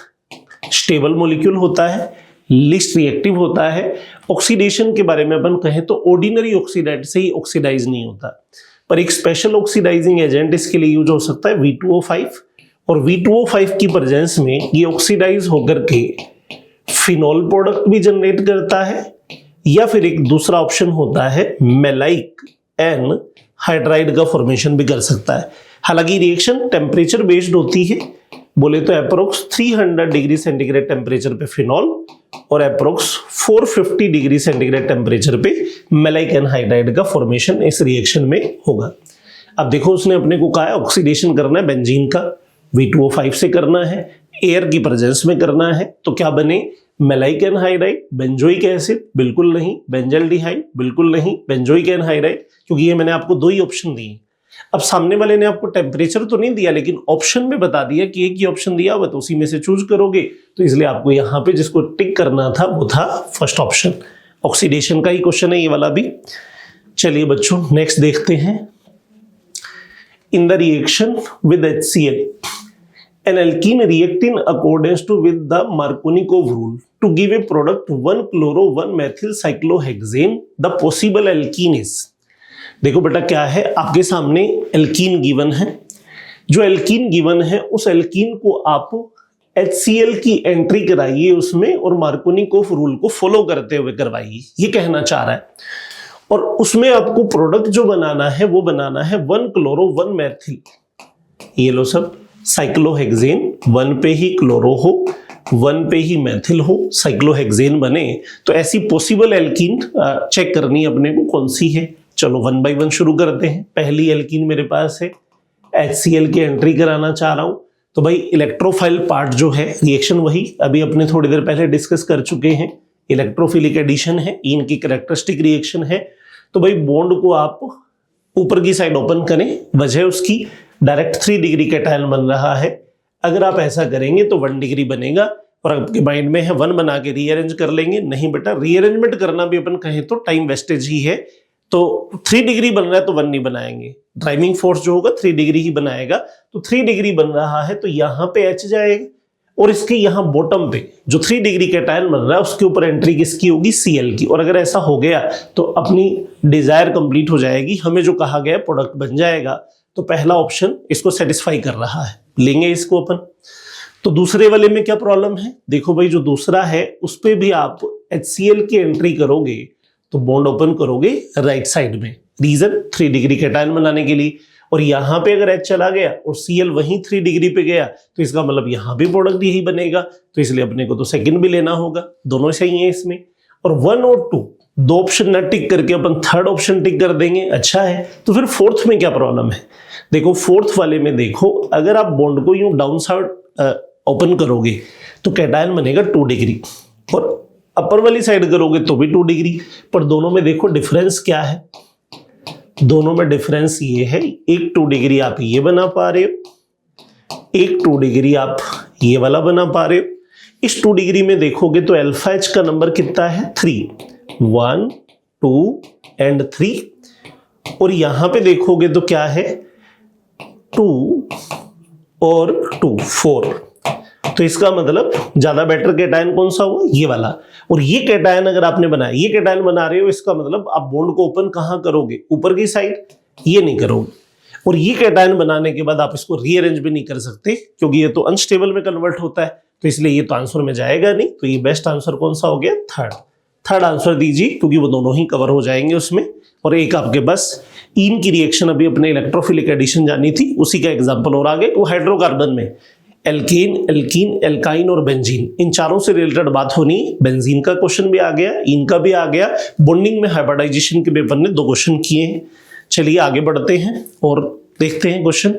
स्टेबल मॉलिक्यूल होता है, लिस्ट रिएक्टिव होता है। ऑक्सीडेशन के बारे में अपन कहें तो ऑर्डिनरी ऑक्सीडेंट से ही ऑक्सीडाइज नहीं होता, पर एक स्पेशल ऑक्सीडाइजिंग एजेंट इसके लिए यूज हो सकता है V2O5, और V2O5 की प्रेजेंस में ये ऑक्सीडाइज होकर के फिनॉल प्रोडक्ट भी जनरेट करता है, या फिर एक दूसरा ऑप्शन होता है मेलाइक एन हाइड्राइड का फॉर्मेशन भी कर सकता है। हालांकि रिएक्शन टेम्परेचर बेस्ड होती है, बोले तो अप्रोक्स 300 डिग्री सेंटीग्रेड टेम्परेचर पे फिनॉल और अप्रोक्स 450 डिग्री सेंटीग्रेड टेम्परेचर पे मेलाइक एनहाइड्राइड का फॉर्मेशन इस रिएक्शन में होगा। अब देखो उसने अपने को कहा है ऑक्सीडेशन करना है बेंजीन का, V2O5 से करना है, एयर की प्रेजेंस में करना है, तो क्या बने, मेलाइक एनहाइड्राइड, बेंजोइक एसिड बिल्कुल नहीं, बेंजल्डिहाइड बिल्कुल नहीं, बेंजोइक एनहाइड्राइड, क्योंकि ये मैंने आपको दो ही ऑप्शन दिए। अब सामने वाले ने आपको टेम्परेचर तो नहीं दिया, लेकिन ऑप्शन में बता दिया कि एक ही ऑप्शन दिया हुआ, तो उसी में से चूज करोगे, तो इसलिए आपको यहां पे जिसको टिक करना था वो था फर्स्ट ऑप्शन। ऑक्सीडेशन का ही क्वेश्चन है ये वाला भी। चलिए बच्चों नेक्स्ट देखते हैं। In the reaction with HCl an alkene react in accordance to with the Markovnikov rule to give a product 1-chloro-1-methyl cyclohexane. The possible alkene is, देखो बेटा क्या है, आपके सामने एल्कीन गिवन है। जो एल्कीन गिवन है उस एल्कीन को आप HCl की एंट्री कराइए उसमें, और मार्कोनिकोव रूल को फॉलो करते हुए करवाइए, ये कहना चाह रहा है। और उसमें आपको प्रोडक्ट जो बनाना है वो बनाना है 1-chloro-1-methyl, ये लो सब, साइक्लोहेक्सेन, 1 पे ही क्लोरो हो, 1 पे ही मैथिल हो, साइक्लोहेक्सेन बने। तो ऐसी पॉसिबल एल्कीन चेक करनी अपने को कौन सी है। चलो 1 बाय 1 शुरू करते हैं। पहली एल्कीन मेरे पास है, HCl की एंट्री कराना चाह रहा हूं, तो भाई इलेक्ट्रोफाइल पार्ट जो है रिएक्शन वही अभी अपने थोड़ी देर पहले डिस्कस कर चुके हैं, इलेक्ट्रोफिलिक एडिशन है, इनकी कैरेक्टरिस्टिक रिएक्शन है। तो भाई बॉन्ड को आप ऊपर की साइड ओपन करें, वजह उसकी डायरेक्ट 3 डिग्री कैटायन बन रहा है। अगर आप ऐसा करेंगे तो 1 डिग्री बनेगा, और आपके माइंड में है 1 बना के रीअरेंज कर लेंगे। नहीं बेटा, रीअरेंजमेंट करना भी अपन कहें तो टाइम वेस्टेज ही है, तो 3 डिग्री बन रहा है तो 1 नहीं बनाएंगे। ड्राइविंग फोर्स जो होगा 3 डिग्री ही बनाएगा, तो 3 डिग्री बन रहा है तो यहां पे H जाएगा, और इसके यहां बॉटम पे जो 3 डिग्री कैटायन बन रहा है उसके ऊपर एंट्री किसकी होगी, Cl की। और अगर ऐसा हो गया तो अपनी डिजायर कंप्लीट हो जाएगी, हमें जो कहा गया प्रोडक्ट बन जाएगा। तो पहला ऑप्शन इसको सेटिस्फाई कर रहा है, लेंगे इसको अपन। तो दूसरे वाले में क्या प्रॉब्लम है, देखो भाई जो दूसरा है उस पे भी आप HCl की एंट्री करोगे तो बॉन्ड ओपन करोगे राइट साइड में, रीजन 3 डिग्री कैटायन बनाने के लिए। और यहां पे अगर H चला गया और Cl वहीं 3 डिग्री पे गया तो इसका मतलब यहां भी प्रोडक्ट यही बनेगा, तो इसलिए अपने को तो सेकंड भी लेना होगा, दोनों सही है इसमें। और 1 और 2 दो ऑप्शन ना टिक करके अपन थर्ड ऑप्शन टिक कर देंगे, अच्छा है। तो फिर फोर्थ में क्या प्रॉब्लम है, देखो फोर्थ वाले में देखो, अगर आप बॉन्ड को यूं डाउन साइड ओपन करोगे तो कैटायन बनेगा 2 डिग्री, और अपर वाली साइड करोगे तो भी 2 डिग्री, पर दोनों में देखो डिफरेंस क्या है, दोनों में डिफरेंस ये है, एक 2 डिग्री आप ये बना पा रहे हो, एक 2 डिग्री आप ये वाला बना पा रहे हो। इस 2 डिग्री में देखोगे तो अल्फा एच का नंबर कितना है 3, 1 2 एंड 3, और यहां पे देखोगे तो क्या है 2 और 2 4। तो इसका मतलब ज्यादा बेटर कैटायन कौन सा हुआ, ये वाला। और ये कैटायन अगर आपने बनाया, ये कैटायन बना रहे हो, इसका मतलब आप बॉन्ड को ओपन कहां करोगे, ऊपर की साइड, ये नहीं करोगे। और ये कैटायन बनाने के बाद आप इसको रीअरेंज भी नहीं कर सकते क्योंकि ये तो अनस्टेबल में कन्वर्ट होता है, तो इसलिए ये तो आंसर में जाएगा नहीं। तो ये बेस्ट आंसर कौन सा हो गया, थर्ड आंसर दीजिए, क्योंकि वो दोनों ही कवर हो जाएंगे उसमें। और एक आपके बस इन की रिएक्शन अभी अपने इलेक्ट्रोफिलिक एडिशन जानी थी, उसी का एग्जांपल और आगे वो हाइड्रोकार्बन में एल्केन, एल्कीन, एल्काइन और बेंजीन, इन चारों से रिलेटेड बात होनी। बेंजीन का क्वेश्चन भी आ गया, इनका भी आ गया। बॉन्डिंग में हाइब्रिडाइजेशन के पेपर ने 2 क्वेश्चन किए हैं। चलिए आगे बढ़ते हैं और देखते हैं question.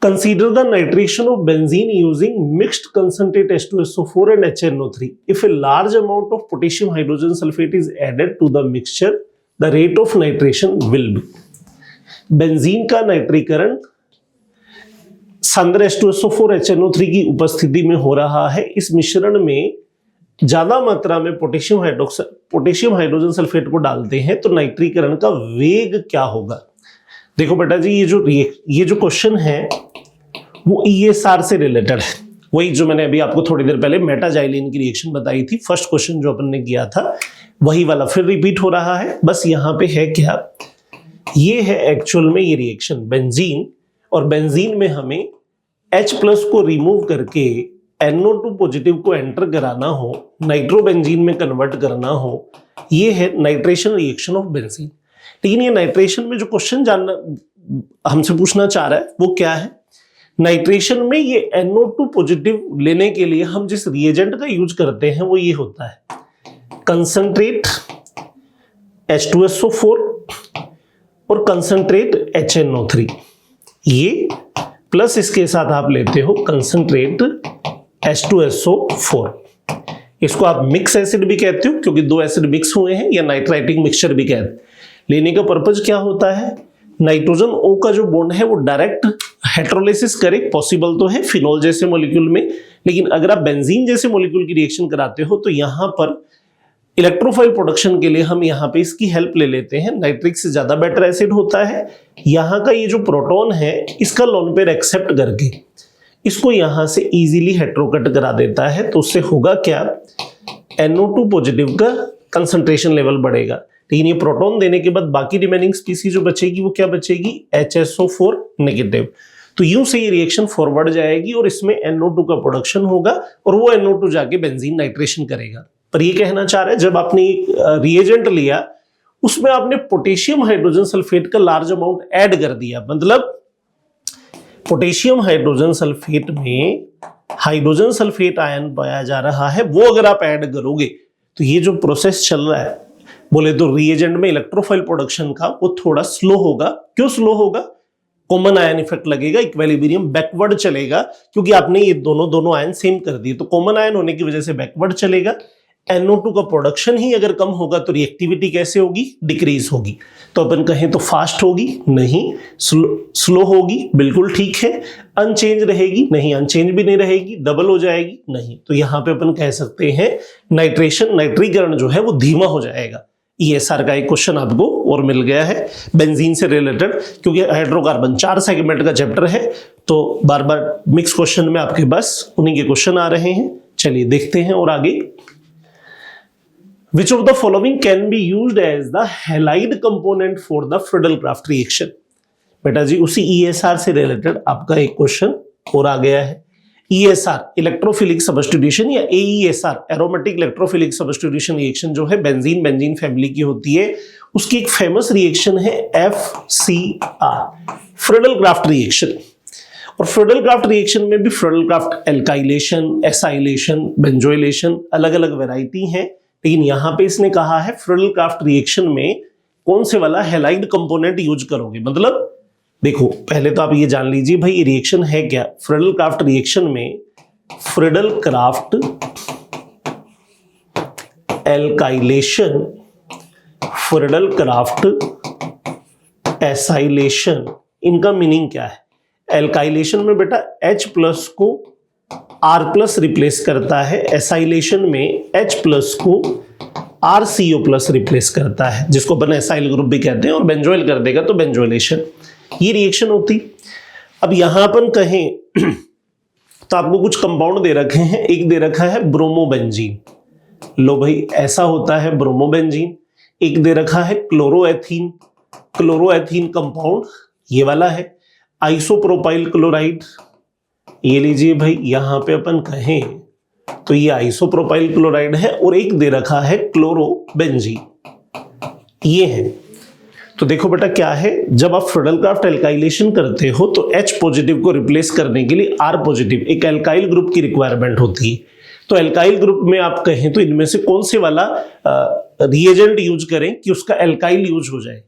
Consider the nitration of benzene using mixed concentrate H2SO4 and HNO3. If a large amount of potassium hydrogen sulfate is added to the mixture, the rate of nitration will be. Benzene का नाइट्रीकरण सांद्र H2SO4 HNO3 की उपस्थिति में हो रहा है। इस मिश्रण में ज्यादा मात्रा में पोटेशियम हाइड्रोजन सल्फेट को डालते हैं तो नाइट्रीकरण का वेग क्या होगा। देखो बेटा जी, ये जो क्वेश्चन है वो ESR से रिलेटेड है, वही जो मैंने अभी आपको थोड़ी देर पहले मेटाजाइलिन की रिएक्शन बताई थी, फर्स्ट क्वेश्चन जो अपन ने किया था वही वाला फिर रिपीट हो रहा है। बस यहाँ पे है क्या, ये है एक्चुअल में ये रिएक्शन बेंजीन, और बेंजीन में हमें H+ को रिमूव करके NO2 पॉजिटिव को एंटर कराना हो, नाइट्रोबेंजीन में कन्वर्ट करना हो, ये है नाइट्रेशन रिएक्शन ऑफ बेंजीन। लेकिन ये नाइट्रेशन में जो क्वेश्चन जानना हमसे पूछना चाह रहा है वो क्या है, नाइट्रेशन में ये NO2 पॉजिटिव लेने के लिए हम जिस रिएजेंट का यूज करते हैं वो ये होता है कंसंट्रेट H2SO4 और कंसंट्रेट HNO3, ये प्लस इसके साथ आप लेते हो कंसंट्रेट H2SO4। इसको आप मिक्स एसिड भी कहते हो क्योंकि 2 एसिड मिक्स हुए हैं, या नाइट्राइटिक मिक्सचर भी कहते हैं। लेने का पर्पज क्या होता है, नाइट्रोजन O का जो बॉन्ड है वो डायरेक्ट हेटेरोलाइसिस करे, पॉसिबल तो है फिनोल जैसे मॉलिक्यूल में, लेकिन अगर आप बेंजीन जैसे मॉलिक्यूल की रिएक्शन कराते हो तो यहां पर इलेक्ट्रोफाइल प्रोडक्शन के लिए हम यहाँ पे इसकी हेल्प ले लेते हैं। नाइट्रिक से ज्यादा बेटर एसिड होता है। यहाँ का ये जो प्रोटॉन है इसका लोन पेयर एक्सेप्ट करके इसको यहां से इजीली हेटेरोकट करा देता है, तो उससे होगा क्या, NO2 पॉजिटिव का कंसंट्रेशन लेवल बढ़ेगा। लेकिन ये प्रोटॉन देने के बाद बाकी रिमेनिंग स्पीसीज जो बचेगी वो क्या बचेगी, HSO4 नेगेटिव। तो यूं से ये रिएक्शन फॉरवर्ड जाएगी और इसमें NO2 का प्रोडक्शन होगा और वो NO2 जाके बेंजीन नाइट्रेशन करेगा। पर ये कहना चाह रहा है जब आपने रिएजेंट लिया उसमें आपने पोटेशियम हाइड्रोजन सल्फेट का लार्ज अमाउंट ऐड कर दिया, मतलब पोटेशियम हाइड्रोजन सल्फेट में हाइड्रोजन सल्फेट आयन पाया जा रहा है, वो अगर आप ऐड करोगे तो ये जो प्रोसेस चल रहा है बोले तो रिएजेंट में इलेक्ट्रोफाइल प्रोडक्शन का वो थोड़ा स्लो होगा। क्यों स्लो होगा, कॉमन आयन इफेक्ट लगेगा, इक्विलिब्रियम बैकवर्ड चलेगा क्योंकि आपने ये दोनों आयन सेम कर दिए, तो कॉमन आयन होने की वजह से बैकवर्ड चलेगा। NO2 का प्रोडक्शन ही अगर कम होगा तो रिएक्टिविटी कैसे होगी, डिक्रीज होगी। तो अपन कहें तो फास्ट होगी, नहीं। स्लो होगी, बिल्कुल ठीक है। अनचेंज रहेगी, नहीं। अनचेंज भी नहीं रहेगी, डबल हो जाएगी, नहीं। तो यहां पे अपन कह सकते हैं नाइट्रीकरण जो है वो धीमा हो जाएगा। ESR का एक क्वेश्चन आपको और मिल गया है बेंजीन से रिलेटेड, क्योंकि हाइड्रोकार्बन 4 सेगमेंट का चैप्टर है तो बार बार मिक्स क्वेश्चन में आपके पास उन्हीं के क्वेश्चन आ रहे हैं। चलिए देखते हैं और आगे। Which of the following can be used as the halide component for the Friedel-Crafts reaction? बेटा जी उसी ESR से रिलेटेड आपका एक क्वेश्चन और आ गया है। ESR इलेक्ट्रोफिलिक सब्स्टिट्यूशन या AESR aromatic electrophilic substitution reaction जो है बेंजीन फैमिली की होती है, उसकी एक फेमस रिएक्शन है FCR फ्रीडल-क्राफ्ट रिएक्शन। और फ्रीडल-क्राफ्ट रिएक्शन में भी फ्रीडल-क्राफ्ट एल्काइलेशन, एसाइलेशन, बेंजोइलेशन अलग अलग वैरायटी हैं, लेकिन यहां पे इसने कहा है फ्रीडल-क्राफ्ट रिएक्शन में कौन से वाला हैलाइड कंपोनेंट यूज करोगे। मतलब देखो पहले तो आप ये जान लीजिए भाई ये रिएक्शन है क्या। फ्रीडल-क्राफ्ट रिएक्शन में Friedel-Crafts alkylation, Friedel Crafts acylation, इनका मीनिंग क्या है? एल्काइलेशन में बेटा H प्लस को R प्लस रिप्लेस करता है, एसाइलेशन में H प्लस को RCO प्लस रिप्लेस करता है, जिसको अपन एसाइल ग्रुप भी कहते हैं, और बेंजोइल कर देगा तो बेंजोइलेशन, ये रिएक्शन होती। अब यहां अपन कहें तो आपको कुछ कंपाउंड दे रखे हैं, एक दे रखा है ब्रोमोबेंजीन, लो भाई ऐसा होता है ब्रोमोबेंजीन। एक दे रखा है क्लोरोएथीन, क्लोरोएथीन कंपाउंड ये वाला है। आइसोप्रोपाइल क्लोराइड, ये लीजिए भाई, यहां पे अपन कहें तो ये आइसोप्रोपाइल क्लोराइड है, और एक दे रखा है क्लोरोबेंजीन, ये है। तो देखो बेटा क्या है, जब आप फ्रीडल क्राफ्ट एल्काइलेशन करते हो तो H पॉजिटिव को रिप्लेस करने के लिए R पॉजिटिव, एक एल्काइल ग्रुप की रिक्वायरमेंट होती है। तो एल्काइल ग्रुप में आप कहें तो इनमें से कौन से वाला रिएजेंट यूज करें कि उसका एल्काइल यूज हो जाए?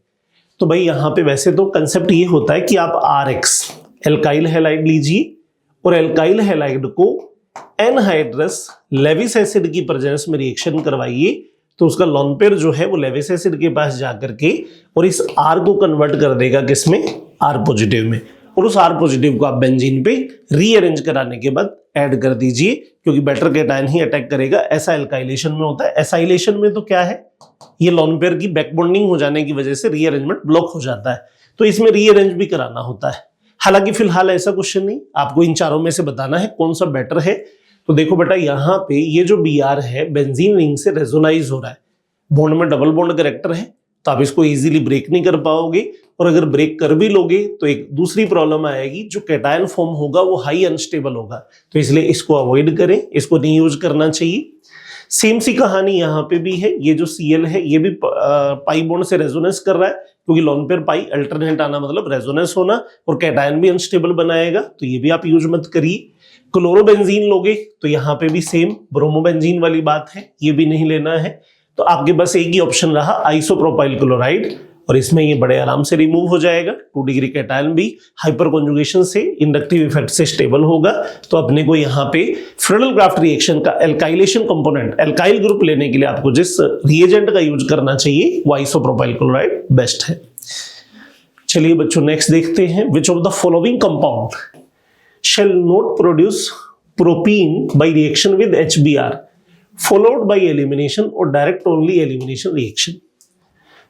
तो भाई यहां पे वैसे तो कंसेप्ट ये होता है कि आप RX एल्काइल हैलाइड लीजिए, और एल्काइल हैलाइड को एनहाइड्रस लेविस एसिड की प्रेजेंस में रिएक्शन करवाइए, तो उसका लोन पेयर जो है वो लेविस एसिड के पास जाकर के और इस R को कन्वर्ट कर देगा किसमें? R पॉजिटिव में, और उस R पॉजिटिव को आप बेंजीन पे रीअरेंज कराने के बाद ऐड कर दीजिए, क्योंकि बेटर कैटायन ही अटैक करेगा। ऐसा एल्काइलेशन में होता है। एसाइलेशन में तो क्या है, ये लोन पेयर की बैक बॉन्डिंग हो जाने की वजह से रीअरेंजमेंट ब्लॉक हो जाता है, तो इसमें रीअरेंज भी कराना होता है। हालांकि फिलहाल ऐसा क्वेश्चन नहीं, आपको इन चारों में से बताना है कौन सा बेटर है। तो देखो बेटा यहाँ पे ये जो Br है बेंजीन रिंग से रेजोनाइज हो रहा है, बॉन्ड में डबल बॉन्ड कैरेक्टर है, तो आप इसको इजीली ब्रेक नहीं कर पाओगे, और अगर ब्रेक कर भी लोगे तो एक दूसरी प्रॉब्लम आएगी, जो कैटायन फॉर्म होगा वो हाई अनस्टेबल होगा, तो इसलिए इसको अवॉइड करें, इसको नहीं यूज करना चाहिए। सेम सी कहानी यहाँ पे भी है, ये जो Cl है ये भी पाई बॉन्ड से रेजोनेंस कर रहा है, क्योंकि लोन पेयर पाई अल्टरनेट आना मतलब रेजोनेंस होना, और कैटायन भी अनस्टेबल बनाएगा, तो ये भी आप यूज मत करिए। क्लोरोबेंजीन लोगे तो यहाँ पे भी सेम ब्रोमोबेंजीन वाली बात है, ये भी नहीं लेना है। तो आपके पास एक ही ऑप्शन रहा आइसोप्रोपाइल क्लोराइड, और इसमें ये बड़े आराम से रिमूव हो जाएगा। 2 डिग्री कैटायन भी हाइपर कॉन्जुगेशन से इंडक्टिव इफेक्ट से स्टेबल होगा। तो अपने को यहाँ पे फ्रीडल क्राफ्ट रिएक्शन का एल्काइलेशन कंपोनेंट, एल्काइल ग्रुप लेने के लिए आपको जिस रिएजेंट का यूज करना चाहिए वो आइसोप्रोपाइल क्लोराइड बेस्ट है। चलिए बच्चों नेक्स्ट देखते हैं, विच of the following compound shall not produce propene by reaction with HBr followed by elimination or direct only elimination reaction।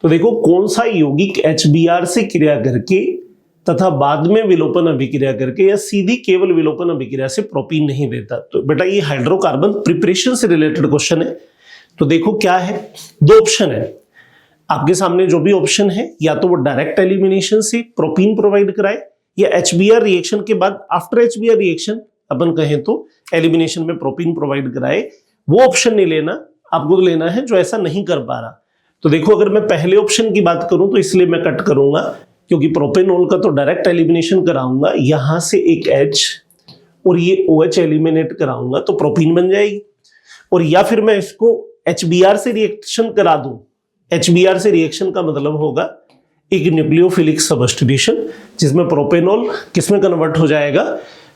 तो देखो कौन सा यौगिक HBr से क्रिया करके तथा बाद में विलोपन अभिक्रिया करके या सीधी केवल विलोपन अभिक्रिया से प्रोपीन नहीं देता। तो बेटा ये हाइड्रोकार्बन प्रिपरेशन से रिलेटेड क्वेश्चन है। तो देखो क्या है, 2 ऑप्शन है आपके सामने, जो भी ऑप्शन है या तो वो डायरेक्ट एलिमिनेशन से प्रोपीन प्रोवाइड कराए, या HBr रिएक्शन के बाद आफ्टर HBr रिएक्शन अपन कहें तो एलिमिनेशन में प्रोपीन प्रोवाइड कराए। वो ऑप्शन नहीं लेना, आपको लेना है जो ऐसा नहीं कर पा रहा। तो देखो अगर मैं पहले ऑप्शन की बात करूं तो इसलिए मैं कट करूंगा, क्योंकि प्रोपेनॉल का तो डायरेक्ट एलिमिनेशन कराऊंगा, यहां से एक H और ये OH एलिमिनेट कराऊंगा तो प्रोपीन बन जाएगी। और या फिर मैं इसको HBr से रिएक्शन करा दूं, HBr से रिएक्शन का मतलब होगा एक न्यूक्लियोफिलिक सब्स्टिट्यूशन, जिसमें प्रोपेनॉल किसमें कन्वर्ट हो जाएगा,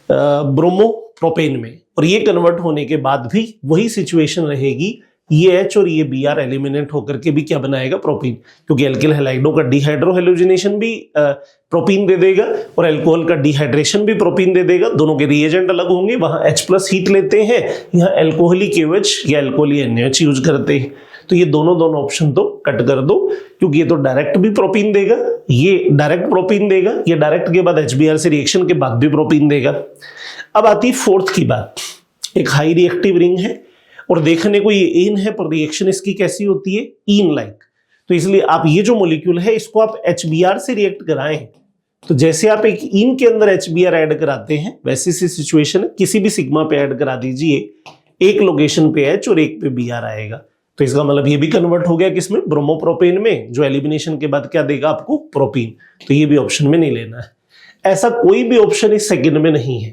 ब्रोमोप्रोपेन में, और ये कन्वर्ट होने के बाद भी वही सिचुएशन रहेगी, ये H और ये Br एलिमिनेट होकर के भी क्या बनाएगा, प्रोपीन, क्योंकि एल्किल हैलाइडों का डिहाइड्रोहेलोजिनेशन भी प्रोपीन दे देगा और अल्कोहल का डिहाइड्रेशन भी प्रोपीन दे देगा। दोनों के रिएजेंट अलग होंगे, वहां H प्लस हीट लेते हैं, यहाँ अल्कोहलिक KOH या अल्कोहली NaOH यूज करते हैं। तो ये दोनों ऑप्शन तो कट कर दो, क्योंकि ये तो डायरेक्ट भी प्रोपीन देगा, ये डायरेक्ट प्रोपीन देगा, ये डायरेक्ट के बाद HBr से रिएक्शन के बाद भी प्रोपीन देगा। अब आती फोर्थ की बात, एक हाई रिएक्टिव रिंग है और देखने को ये एन है, पर रिएक्शन इसकी कैसी होती है, इन लाइक। तो इसलिए आप ये जो मॉलिक्यूल है इसको आप HBr से रिएक्ट कराएं, तो जैसे आप एक इन के अंदर HBr ऐड कराते हैं वैसी सी सिचुएशन है, किसी भी सिग्मा पे ऐड करा दीजिए, एक लोकेशन पे H और एक पे Br आएगा। तो इसका मतलब ये भी कन्वर्ट हो गया किसमें, ब्रोमोप्रोपेन में, जो एलिमिनेशन के बाद क्या देगा आपको, प्रोपीन। तो ये भी ऑप्शन में नहीं लेना है। ऐसा कोई भी ऑप्शन इस सेकंड में नहीं है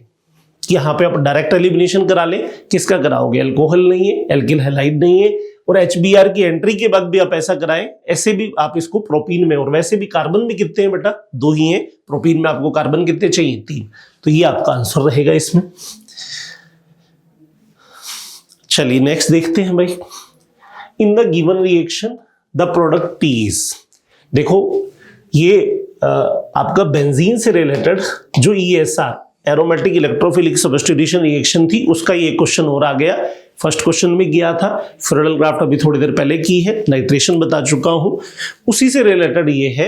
कि यहाँ पे आप डायरेक्ट एलिमिनेशन करा लें। किसका कराओगे, अल्कोहल नहीं है, एल्किल हैलाइड नहीं है, और HBr की एंट्री के बाद भी आप ऐसा कराएं, ऐसे भी आप इसको प्रोपीन में, और वैसे भी कार्बन भी कितने हैं बेटा, 2 ही हैं, प्रोपीन में आपको कार्बन कितने चाहिए, 3। तो ये आपका आंसर रहेगा इसमें। चलिए नेक्स्ट देखते हैं भाई, in the given reaction the product T is. देखो ये आपका बेंजीन से रिलेटेड जो ESR aromatic electrophilic substitution reaction थी उसका ये क्वेश्चन और आ गया। फर्स्ट क्वेश्चन में गया था, फ्लोरल ग्राफ्ट अभी थोड़ी देर पहले की है, नाइट्रेशन बता चुका हूं, उसी से रिलेटेड ये है।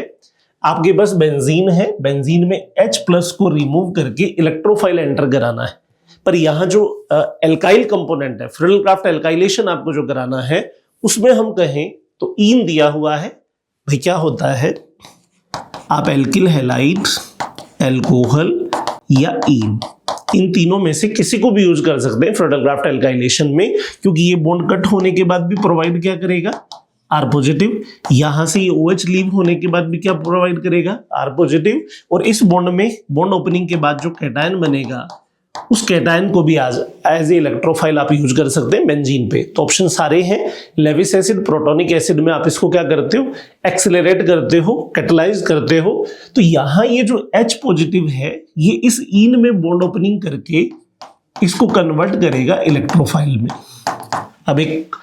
आपके पास बेंजीन है, बेंजीन में H प्लस को रिमूव करके इलेक्ट्रोफाइल एंटर कराना है, पर यहां जो एल्काइल कंपोनेंट है, फ्लोरल ग्राफ्ट एल्काइलेशन आपको जो कराना है उसमें हम कहें तो ईन दिया हुआ है। भाई क्या होता है, आप एल्किल हैलाइड, एल्कोहल या ईन, इन तीनों में से किसी को भी यूज कर सकते हैं फ्लोरल ग्राफ्ट एल्काइलेशन में, क्योंकि ये बॉन्ड कट होने के बाद भी प्रोवाइड क्या करेगा, आर पॉजिटिव। यहां से ये OH लीव होने के बाद भी क्या प्रोवाइड करेगा, आर पॉजिटिव। और इस बॉन्ड में बॉन्ड ओपनिंग के बाद जो कैटायन बनेगा उस कैटायन को भी एज ए इलेक्ट्रोफाइल आप यूज कर सकते हैं बेंजीन पे। तो ऑप्शन सारे हैं। लेविस एसिड, प्रोटोनिक एसिड में आप इसको क्या करते हो, एक्सेलरेट करते हो, कैटलाइज करते हो। तो यहां ये जो H पॉजिटिव है ये इस ईन में बॉन्ड ओपनिंग करके इसको कन्वर्ट करेगा इलेक्ट्रोफाइल में। अब एक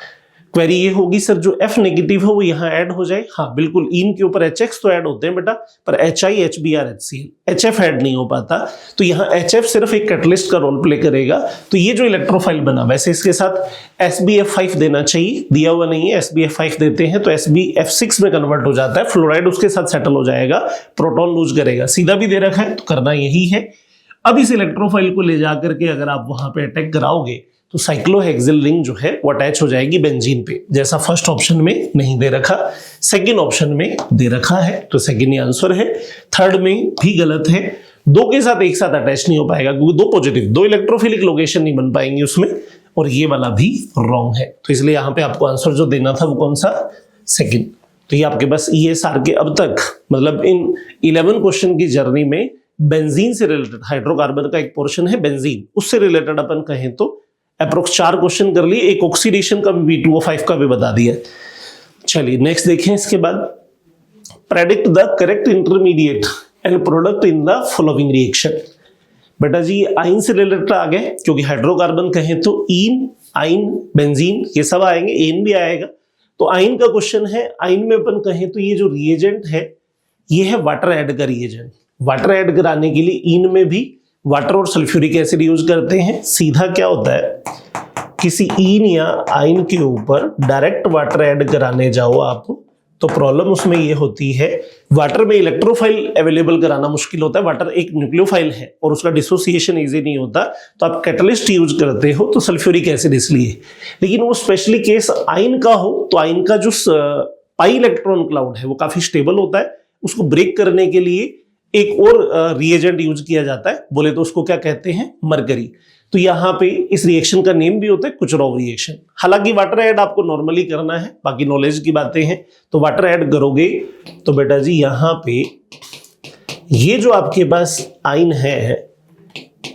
क्वेरी ये होगी सर जो F नेगेटिव है वो यहाँ ऐड हो जाए। हाँ बिल्कुल, ईन के ऊपर HX तो ऐड होते हैं बेटा, पर HI, HBr, HCl, HF add नहीं हो पाता। तो यहाँ HF सिर्फ एक कैटलिस्ट का रोल प्ले करेगा। तो ये जो इलेक्ट्रोफाइल बना, वैसे इसके साथ SbF5 देना चाहिए, दिया हुआ नहीं है, SbF5 देते हैं तो SbF6 में कन्वर्ट हो जाता है, फ्लोराइड उसके साथ सेटल हो जाएगा, प्रोटॉन लूज करेगा। सीधा भी दे रखा है तो करना यही है। अब इस इलेक्ट्रोफाइल को ले जाकर के अगर आप वहां पे अटैक कराओगे तो साइक्लोहेक्सिल रिंग जो है वो अटैच हो जाएगी बेंजीन पे, जैसा फर्स्ट ऑप्शन में नहीं दे रखा, सेकंड ऑप्शन में दे रखा है, तो सेकंड ही आंसर है। थर्ड में भी गलत है, दो के साथ एक साथ अटैच नहीं हो पाएगा क्योंकि दो पॉजिटिव, दो इलेक्ट्रोफिलिक लोकेशन नहीं बन पाएंगे उसमें, और ये वाला भी रॉन्ग है। तो इसलिए यहां पे आपको आंसर जो देना था वो कौन सा, सेकंड। तो ये आपके पास ESR के अब तक मतलब इन 11 क्वेश्चन की जर्नी में बेंजीन से रिलेटेड, हाइड्रोकार्बन का एक पोर्शन है बेंजीन, उससे रिलेटेड अपन कहें तो अप्रोक्स 4 क्वेश्चन कर लिए, एक ऑक्सीडेशन का भी B2O5 का भी बता दिया। चलिए नेक्स्ट देखें। इसके बाद predict the correct intermediate and product in the following reaction. बेटा जी आइन से रिलेटेड आ गए, क्योंकि हाइड्रोकार्बन कहें तो ईन, आइन, बेंजीन ये सब आएंगे, एन भी आएगा। तो आइन का क्वेश्चन है। आइन में अपन कहें तो ये जो रिएजेंट है ये है वाटर ऐड का रिएजेंट। वाटर ऐड कराने के लिए ईन में भी वाटर और सल्फ्यूरिक एसिड यूज करते हैं। सीधा क्या होता है, किसी ईन या आइन के ऊपर डायरेक्ट वाटर ऐड कराने जाओ आप तो प्रॉब्लम उसमें ये होती है, वाटर में इलेक्ट्रोफाइल अवेलेबल कराना मुश्किल होता है। वाटर एक न्यूक्लियोफाइल है और उसका डिसोसिएशन इजी नहीं होता, तो आप कैटलिस्ट यूज करते हो तो सल्फ्यूरिक एसिड इसलिए। लेकिन वो स्पेशली केस आइन का हो तो आइन का जो पाई इलेक्ट्रॉन क्लाउड है वो काफी स्टेबल होता है, उसको ब्रेक करने के लिए एक और रिएजेंट यूज किया जाता है, बोले तो उसको क्या कहते हैं, मरकरी। तो यहाँ पे इस रिएक्शन का नेम भी होता है कुचरॉव रिएक्शन। हालांकि वाटर ऐड आपको नॉर्मली करना है, बाकी नॉलेज की बातें हैं। तो वाटर ऐड करोगे तो बेटा जी यहाँ पे ये जो आपके पास आइन है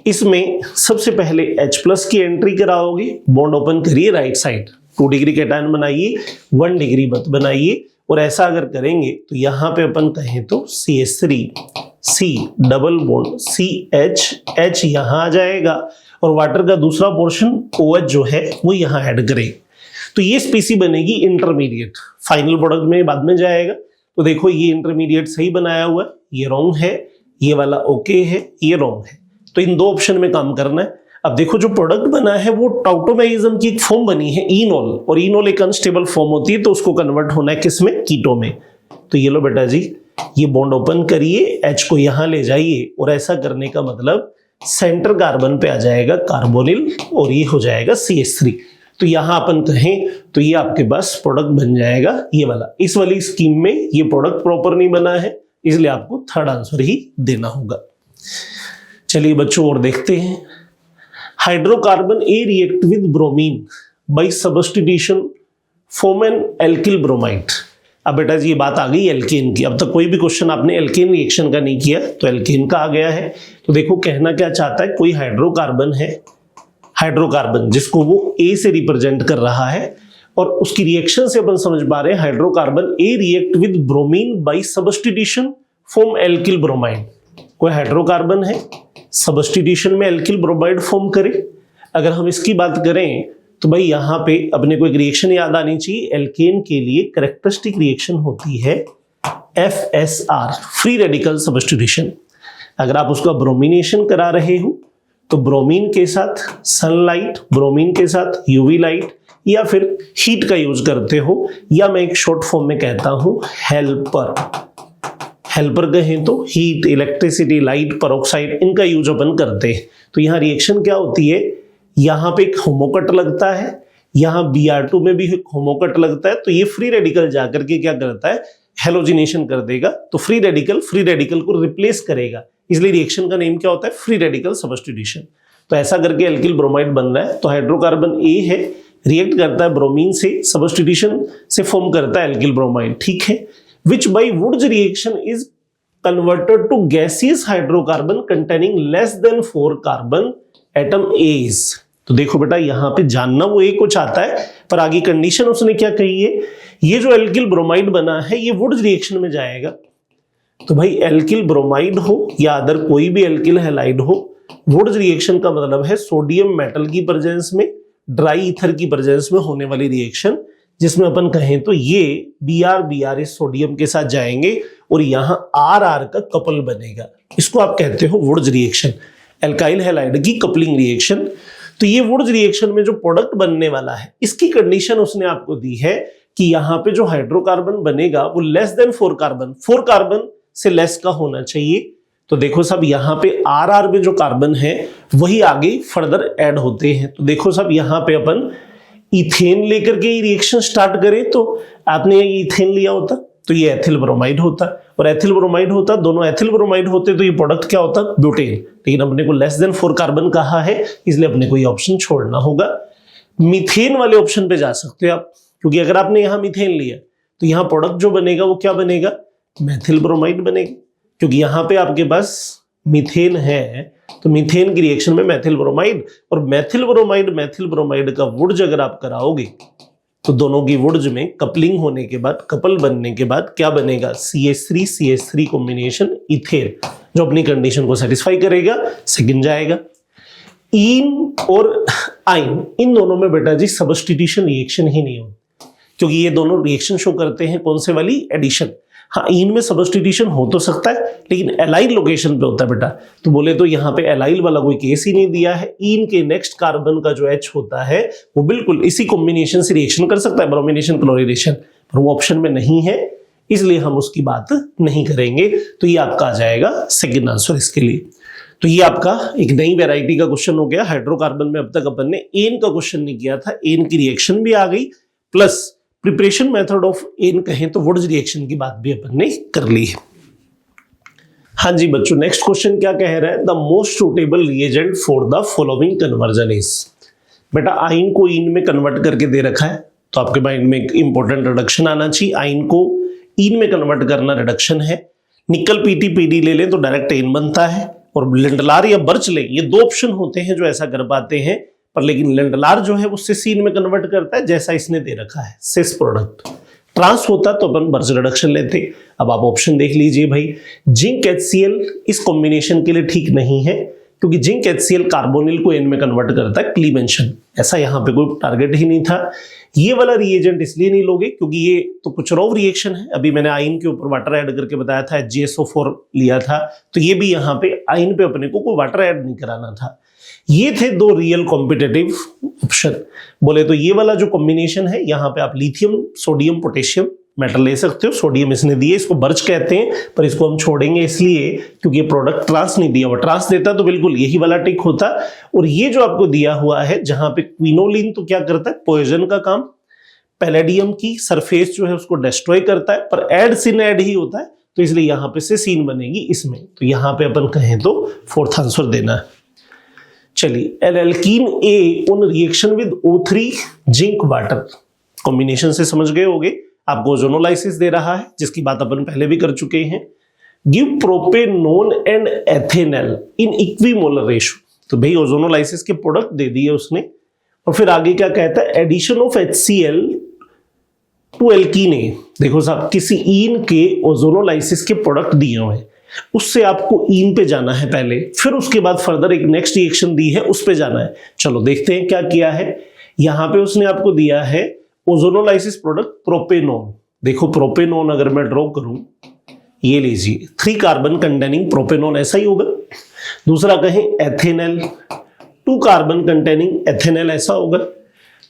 इसमें सबसे पहले H प्लस की एंट्री कराओगे, बॉन्ड ओपन करिए राइट साइड, 2 डिग्री कैटायन बनाइए, 1 डिग्री मत बनाइए। और ऐसा अगर करेंगे तो यहां पे अपन कहें तो CH3, C double bond CH, H यहां आ जाएगा और वाटर का दूसरा पोर्शन OH जो है वो यहां ऐड करें। तो ये स्पीसी बनेगी इंटरमीडिएट, फाइनल प्रोडक्ट में बाद में जाएगा। तो देखो ये इंटरमीडिएट सही बनाया हुआ है, ये रॉन्ग है, ये वाला ओके है, ये रॉन्ग है। तो इन 2 ऑप्शन में काम करना है। अब देखो जो प्रोडक्ट बना है वो टॉक्टोमेइज्म की एक फॉर्म बनी है इनोल, और इनोल एक अनस्टेबल फॉर्म होती है, तो उसको कन्वर्ट होना है किसमें, कीटो में। तो ये लो बेटा जी, ये बॉन्ड ओपन करिए, H को यहां ले जाइए, और ऐसा करने का मतलब सेंटर कार्बन पे आ जाएगा कार्बोनिल और ये हो जाएगा CH3। तो यहां अपन कहें तो ये आपके पास प्रोडक्ट बन जाएगा ये वाला। इस वाली स्कीम में ये प्रोडक्ट प्रॉपर नहीं बना है, इसलिए आपको थर्ड आंसर ही देना होगा। चलिए बच्चों और देखते हैं। Hydrocarbon A react with bromine by substitution form an alkyl bromide. अब बेटा जी ये बात आ गई एल्केन की। अब तक कोई भी क्वेश्चन आपने एल्केन रिएक्शन का नहीं किया, तो एल्केन का आ गया है। तो देखो कहना क्या चाहता है, कोई हाइड्रोकार्बन है, हाइड्रोकार्बन जिसको वो ए से रिप्रेजेंट कर रहा है, और उसकी रिएक्शन से अपन समझ पा रहे हैं hydrocarbon A react with bromine by substitution form alkyl bromide. कोई हाइड्रोकार्बन है, सब्स्टिट्यूशन में एल्किल ब्रोमाइड फॉर्म करे। अगर हम इसकी बात करें तो भाई यहां पे अपने को एक रिएक्शन याद आनी चाहिए। एल्केन के लिए कैरेक्टरिस्टिक रिएक्शन होती है FSR, फ्री रेडिकल सब्स्टिट्यूशन। अगर आप उसका ब्रोमिनेशन करा रहे हो तो ब्रोमीन के साथ सनलाइट, ब्रोमीन के साथ यूवी लाइट या फिर हीट का यूज करते हो, या मैं एक शॉर्ट फॉर्म में कहता हूं हेल्पर। हेल्पर कहें तो हीट, इलेक्ट्रिसिटी, लाइट, पेरोक्साइड, इनका यूज अपन करते हैं। तो यहाँ रिएक्शन क्या होती है, यहाँ पे एक होमोकट लगता है, यहाँ Br2 में भी एक होमोकट लगता है, तो ये फ्री रेडिकल जाकर के क्या करता है, हेलोजिनेशन कर देगा। तो फ्री रेडिकल को रिप्लेस करेगा, इसलिए रिएक्शन का नेम क्या होता है, फ्री रेडिकल सब्स्टिट्यूशन। तो ऐसा करके एल्किल ब्रोमाइड बन रहा है। तो हाइड्रोकार्बन ए है, रिएक्ट करता है ब्रोमीन से, सब्स्टिट्यूशन से फॉर्म करता है एल्किल ब्रोमाइड, ठीक है। which by Wood's reaction is converted to gaseous hydrocarbon containing less than 4 carbon atom A's। तो देखो बेटा यहां पे जानना वो एक कुछ आता है, पर आगे कंडीशन उसने क्या कही है, ये जो एल्किल ब्रोमाइड बना है ये वुड्स रिएक्शन में जाएगा। तो भाई एल्किल ब्रोमाइड हो या अदर कोई भी एल्किल हैलाइड हो, वुड्स रिएक्शन का मतलब है सोडियम मेटल की प्रेजेंस में, ड्राई ईथर की प्रेजेंस में होने वाली रिएक्शन, जिसमें अपन कहें तो ये Br इस सोडियम के साथ जाएंगे और यहां RR का कपल बनेगा। इसको आप कहते हो वुड्स रिएक्शन, एल्काइल हैलाइड की कपलिंग रिएक्शन। तो ये वुड्स रिएक्शन में जो प्रोडक्ट बनने वाला है, इसकी कंडीशन उसने आपको दी है कि यहां पे जो हाइड्रोकार्बन बनेगा वो लेस देन 4 कार्बन से लेस का होना चाहिए। तो देखो सब यहाँ पे RR में जो कार्बन है वही आगे फर्दर ऐड होते हैं। तो देखो सब यहाँ पे अपन इथेन लेकर के ये रिएक्शन स्टार्ट करें तो आपने ये इथेन लिया होता तो ये एथिल ब्रोमाइड होता, और एथिल ब्रोमाइड होता, दोनों एथिल ब्रोमाइड होते तो ये प्रोडक्ट क्या होता, ब्यूटेन। लेकिन अपने को लेस देन 4 कार्बन कहा है, इसलिए अपने को ये ऑप्शन छोड़ना होगा। मीथेन वाले ऑप्शन पे जा सकते हो आप, क्योंकि अगर आपने यहां मीथेन लिया तो यहां प्रोडक्ट जो बनेगा वो क्या बनेगा, मेथिल ब्रोमाइड बनेगा, क्योंकि यहां पे आपके पास मीथेन है तो मीथेन की रिएक्शन में मेथिल ब्रोमाइड, और मेथिल ब्रोमाइड का वुड्स अगर आप कराओगे तो दोनों की वुड्स में कपलिंग होने के बाद, कपल बनने के बाद क्या बनेगा, CH3 कॉम्बिनेशन इथेन, जो अपनी कंडीशन को सेटिस्फाई करेगा, सेकंड जाएगा। इन और आइन, इन दोनों में बेटा जी सब्स्टिट्यूशन रिएक्शन ही नहीं होती, क्योंकि ये दोनों रिएक्शन शो करते हैं कौन से वाली, एडिशन। हाँ इन में सब्स्टिट्यूशन हो तो सकता है लेकिन एलाइल लोकेशन पे होता है बेटा, तो बोले तो यहाँ पे एलाइल वाला कोई केस ही नहीं दिया है। इन के नेक्स्ट कार्बन का जो H होता है वो बिल्कुल इसी कॉम्बिनेशन से रिएक्शन कर सकता है, ब्रोमिनेशन क्लोरिनेशन, पर वो ऑप्शन में नहीं है, इसलिए हम उसकी बात नहीं करेंगे। तो ये आपका आ जाएगा सेकेंड आंसर इसके लिए। तो ये आपका एक नई वेराइटी का क्वेश्चन हो गया। हाइड्रोकार्बन में अब तक अपन ने एन का क्वेश्चन नहीं किया था, एन की रिएक्शन भी आ गई, plus preparation method of an कहें तो वुड्स रिएक्शन की बात भी अपन ने कर ली है। हाँ जी बच्चों, नेक्स्ट क्वेश्चन क्या कह रहा है, the most suitable reagent for the following conversion is. बेटा आइन को इन में कन्वर्ट करके दे रखा है, तो आपके माइंड में एक इंपॉर्टेंट रिडक्शन आना चाहिए। आइन को इन में कन्वर्ट करना रिडक्शन है। निकल पीडी ले लें तो डायरेक्ट एन बनता है, और लिंडलार या बर्च लें, ये दो ऑप्शन होते हैं जो ऐसा कर पाते हैं, पर लेकिन लिंडलार जो है वो सिस में कन्वर्ट करता है, जैसा इसने दे रखा है सिस प्रोडक्ट। ट्रांस होता तो अपन बर्च रिडक्शन लेते। अब आप ऑप्शन देख लीजिए भाई, जिंक HCl इस कॉम्बिनेशन के लिए ठीक नहीं है, क्योंकि जिंक HCl कार्बोनिल को एन में कन्वर्ट करता है, क्लीवेंशन। ऐसा यहाँ पे कोई टारगेट ही नहीं था। ये वाला रिएजेंट इसलिए नहीं लोगे क्योंकि ये तो कुचरोव रिएक्शन है। अभी मैंने आइन के ऊपर वाटर ऐड करके बताया था, HgSO4 लिया था, तो ये भी यहाँ पे आइन पे अपने को कोई वाटर ऐड नहीं कराना था। ये थे दो रियल कॉम्पिटेटिव ऑप्शन। बोले तो ये वाला जो कॉम्बिनेशन है, यहाँ पे आप लिथियम सोडियम पोटेशियम मेटल ले सकते हो। सोडियम इसने दिए, इसको बर्च कहते हैं, पर इसको हम छोड़ेंगे इसलिए क्योंकि ये प्रोडक्ट ट्रांस नहीं दिया हुआ। ट्रांस देता तो बिल्कुल यही वाला टिक होता। और ये जो आपको दिया हुआ है जहां पे क्विनोलिन तो क्या करता है, पॉइजन का काम, पैलेडियम की सरफेस जो है उसको डिस्ट्रॉय करता है, पर एड सिन एड ही होता है, तो इसलिए यहां पे से सीन बनेगी इसमें। तो यहां पे अपन कहें तो फोर्थ आंसर देना है। चलिए, alkene A on reaction with O3 zinc water combination से समझ गए होंगे। आपको ओजोनोलाइसिस दे रहा है, जिसकी बात अपन पहले भी कर चुके हैं। Give propanone and ethanol in equimolar ratio. तो भाई ओजोनोलाइसिस के प्रोडक्ट दे दिए उसने, और फिर आगे क्या कहता है, addition of HCl to alkene A. देखो साहब, किसी ईन के ओजोनोलाइसिस के प्रोडक्ट दिए हुए हैं, उससे आपको ईन पे जाना है पहले, फिर उसके बाद फर्दर एक नेक्स्ट रिएक्शन दी है उस पे जाना है। चलो देखते हैं क्या किया है। यहां पे उसने आपको दिया है ओजोनोलाइसिस प्रोडक्ट प्रोपेनोन। देखो प्रोपेनोन अगर मैं ड्रॉ करूं, ये लीजिए 3 कार्बन कंटेनिंग प्रोपेनोन, ऐसा ही होगा। दूसरा कहें एथेनल, 2 कार्बन कंटेनिंग एथेनल, ऐसा होगा।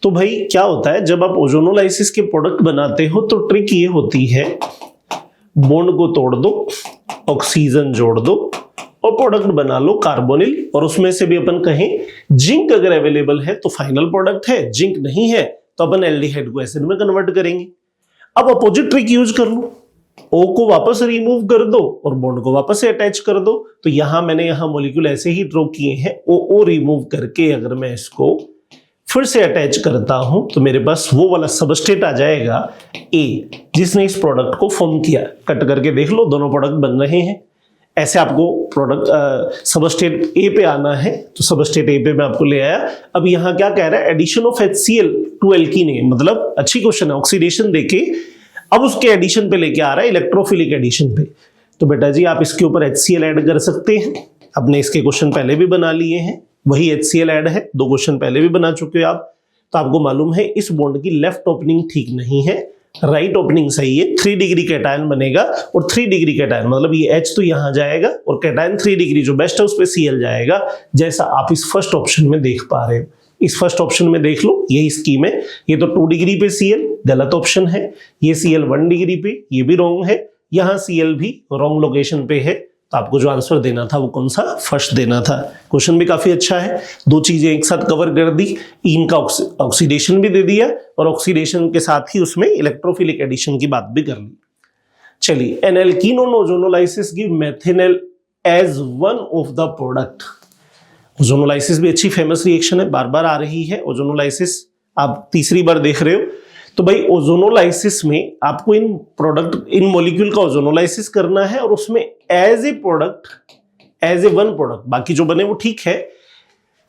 तो भाई क्या होता है, जब आप ओजोनोलाइसिस के प्रोडक्ट बनाते हो तो ट्रिक ये होती है, बॉन्ड को तोड़ दो, ऑक्सीजन जोड़ दो और प्रोडक्ट बना लो कार्बोनिल। और उसमें से भी अपन कहें जिंक अगर अवेलेबल है तो फाइनल प्रोडक्ट है, जिंक नहीं है तो अपन एल्डिहाइड को एसिड में कन्वर्ट करेंगे। अब अपोजिट ट्रिक यूज कर लो, O को वापस रिमूव कर दो और बॉन्ड को वापस से अटैच कर दो। तो यहां मैंने यहां मॉलिक्यूल ऐसे ही ड्रॉ किए हैं, O रिमूव करके अगर मैं इसको फिर से अटैच करता हूं तो मेरे पास वो वाला सबस्ट्रेट आ जाएगा A, जिसने इस प्रोडक्ट को फॉर्म किया। कट करके देख लो, दोनों प्रोडक्ट बन रहे हैं। ऐसे आपको प्रोडक्ट सबस्ट्रेट A पे आना है, तो सबस्ट्रेट A पे मैं आपको ले आया। अब यहां क्या कह रहा है, addition of HCl to alkene है, मतलब अच्छी क्वेश्चन है, ऑक्सीडेशन देके अब उसके एडिशन पे लेके आ रहा है, इलेक्ट्रोफिलिक एडिशन पे। तो बेटा जी आप इसके ऊपर HCl ऐड कर सकते हैं। आपने इसके क्वेश्चन पहले भी बना लिए हैं, वही HCl ऐड है, 2 क्वेश्चन पहले भी बना चुके हो आप। तो आपको मालूम है इस बॉन्ड की लेफ्ट ओपनिंग ठीक नहीं है, राइट ओपनिंग सही है। 3 डिग्री कैटायन बनेगा और 3 डिग्री कैटायन मतलब ये H तो यहां जाएगा और कैटायन 3 डिग्री जो बेस्ट है उस पर Cl जाएगा, जैसा आप इस फर्स्ट ऑप्शन में देख पा रहे हो। इस फर्स्ट ऑप्शन में देख लो, यही स्कीम है। ये तो 2 डिग्री पे Cl गलत ऑप्शन है, ये Cl 1 डिग्री पे, ये भी रॉन्ग है, यहां Cl भी रॉन्ग लोकेशन पे है। तो आपको जो आंसर देना था वो कौन सा, फर्स्ट देना था। क्वेश्चन भी काफी अच्छा है, 2 चीजें एक साथ कवर कर दी, इन का ऑक्सीडेशन भी दे दिया और ऑक्सीडेशन के साथ ही उसमें इलेक्ट्रोफिलिक एडिशन की बात भी कर ली। चलिए, an alkene on ozonolysis give methanol as one of the product. Ozonolysis भी अच्छी फेमस रिएक्शन है, बार बार आ रही है ओजोनोलाइसिस, आप तीसरी बार देख रहे हो। तो भाई ओजोनोलाइसिस में आपको इन मॉलिक्यूल का ओजोनोलाइसिस करना है और उसमें as a product, as a one product, बाकी जो बने वो ठीक है,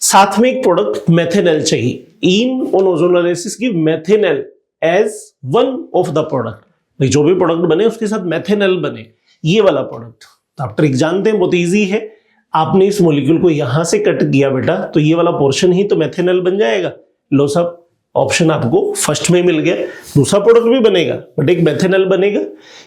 साथ में एक प्रोडक्ट मेथेनॉल चाहिए। इन ऑन ओजोनोलाइसिस की methanol as one of the product, भाई जो भी प्रोडक्ट बने उसके साथ मेथेनॉल बने, ये वाला प्रोडक्ट। तो आप ट्रिक जानते हैं, बहुत ईजी है। आपने इस मॉलिक्यूल को यहां से कट किया बेटा, तो ये वाला पोर्शन ही तो मेथेनॉल बन जाएगा। लो सब ऑप्शन आपको फर्स्ट में मिल गया, दूसरा प्रोडक्ट भी बनेगा बट एक मेथेनॉल बनेगा।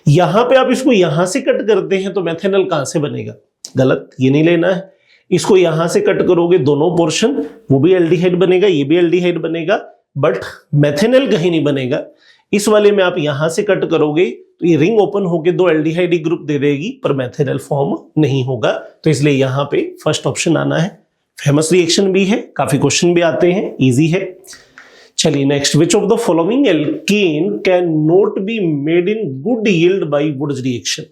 यहां पे आप इसको यहां से कट करते हैं तो मेथेनॉल कहां से बनेगा, गलत, ये नहीं लेना है। इसको यहां से कट करोगे दोनों पोर्शन, वो भी एल्डिहाइड बनेगा, ये भी एल्डिहाइड बनेगा, बट मेथेनॉल कहीं नहीं बनेगा। इस वाले में आप यहां से कट करोगे तो ये रिंग ओपन होकर 2 एल्डिहाइड ग्रुप दे देगी, पर मेथेनॉल फॉर्म नहीं होगा। तो इसलिए यहां पे फर्स्ट ऑप्शन आना है। फेमस रिएक्शन भी है, काफी क्वेश्चन भी आते हैं, इजी है। चलिए next, which of the following alkane can not be made in good yield by Wurtz reaction.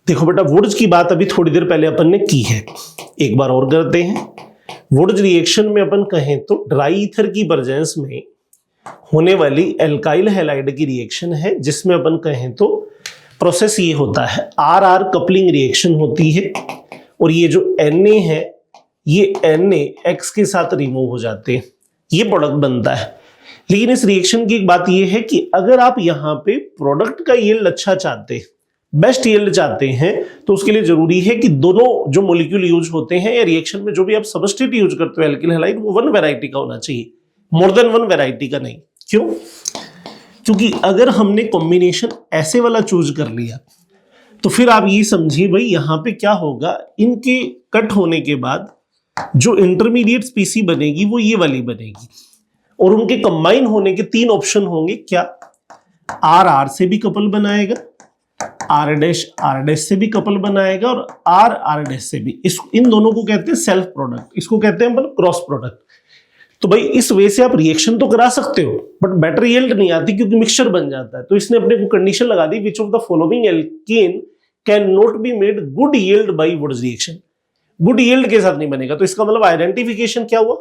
देखो बेटा, वुड्स की बात अभी थोड़ी देर पहले अपन ने की है, एक बार और करते हैं। वुड्स रिएक्शन में अपन कहें तो ड्राई ईथर की प्रेजेंस में होने वाली एल्काइल हैलाइड की रिएक्शन है, जिसमें अपन कहें तो प्रोसेस ये होता है, आर कपलिंग रिएक्शन होती है और ये जो Na है ये Na X के साथ रिमूव हो जाते हैं, ये प्रोडक्ट बनता है। लेकिन इस रिएक्शन की एक बात ये है कि अगर आप यहां पे प्रोडक्ट का यील्ड अच्छा चाहते हैं, बेस्ट यील्ड चाहते हैं, तो उसके लिए जरूरी है कि दोनों जो मॉलिक्यूल यूज होते हैं या रिएक्शन में जो भी आप सबस्ट्रेट यूज करते हो एल्किल हैलाइड, वो 1 वैरायटी का होना चाहिए, मोर देन 1 वैरायटी का नहीं। क्यों? क्योंकि अगर हमने कॉम्बिनेशन ऐसे वाला चूज कर लिया तो फिर आप ये समझिए भाई यहां पे क्या होगा, इनके कट होने के बाद जो इंटरमीडिएट स्पीसी बनेगी वो ये वाली बनेगी और उनके कंबाइन होने के 3 ऑप्शन होंगे। क्या? आर से भी कपल बनाएगा, आर डैश से भी कपल बनाएगा और आर डैश से भी। इन दोनों को कहते हैं सेल्फ प्रोडक्ट, इसको कहते हैं मतलब क्रॉस प्रोडक्ट। तो भाई इस वे से आप रिएक्शन तो करा सकते हो बट बेटर यील्ड नहीं आती क्योंकि मिक्सचर बन जाता है। तो इसने अपने को कंडीशन लगा दी, which of the following alkane can not be made good yield by Wurtz reaction. Good yield के साथ नहीं बनेगा, तो इसका मतलब आइडेंटिफिकेशन क्या हुआ,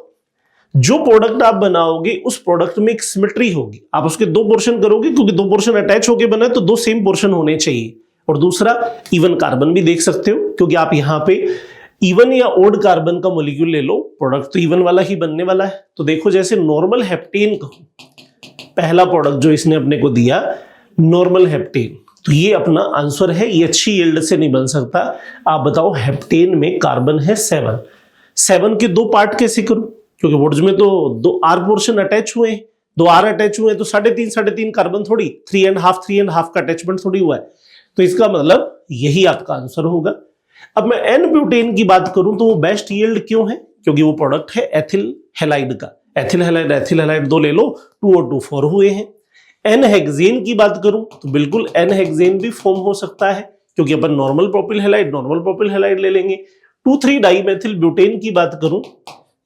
जो प्रोडक्ट आप बनाओगे उस प्रोडक्ट में एक सिमेट्री होगी। आप उसके 2 पोर्शन करोगे क्योंकि 2 पोर्शन अटैच होके बना है तो 2 सेम पोर्शन होने चाहिए। और दूसरा, इवन कार्बन भी देख सकते हो क्योंकि आप यहां पे इवन या ओड कार्बन का मॉलिक्यूल ले लो, प्रोडक्ट तो इवन वाला ही बनने वाला है। तो देखो जैसे नॉर्मल हेप्टेन का पहला प्रोडक्ट जो इसने अपने को दिया, नॉर्मल हेप्टेन, तो ये अपना आंसर है, ये अच्छी यील्ड से नहीं बन सकता। आप बताओ हेप्टेन में कार्बन है 7 के 2 पार्ट कैसे करूं? क्योंकि वुड्स में तो 2 R पोर्शन अटैच हुए हैं, 2 R अटैच हुए हैं, तो 3.5 कार्बन थोड़ी 3.5 का अटैचमेंट थोड़ी हुआ है। तो इसका मतलब यही आपका आंसर होगा। अब मैं एन ब्यूटेन की बात करूं तो वो बेस्ट यील्ड क्यों है? क्योंकि वो प्रोडक्ट है एथिल हैलाइड का। एथिल हैलाइड 2 ले लो, 2 और 2 4 हुए हैं। एन हेक्सेन की बात करूं तो बिल्कुल एन हेक्सेन भी फॉर्म हो सकता है, क्योंकि अपन नॉर्मल प्रोपिल हैलाइड ले लेंगे। 2,3 डाइमेथिल ब्यूटेन की बात करूं,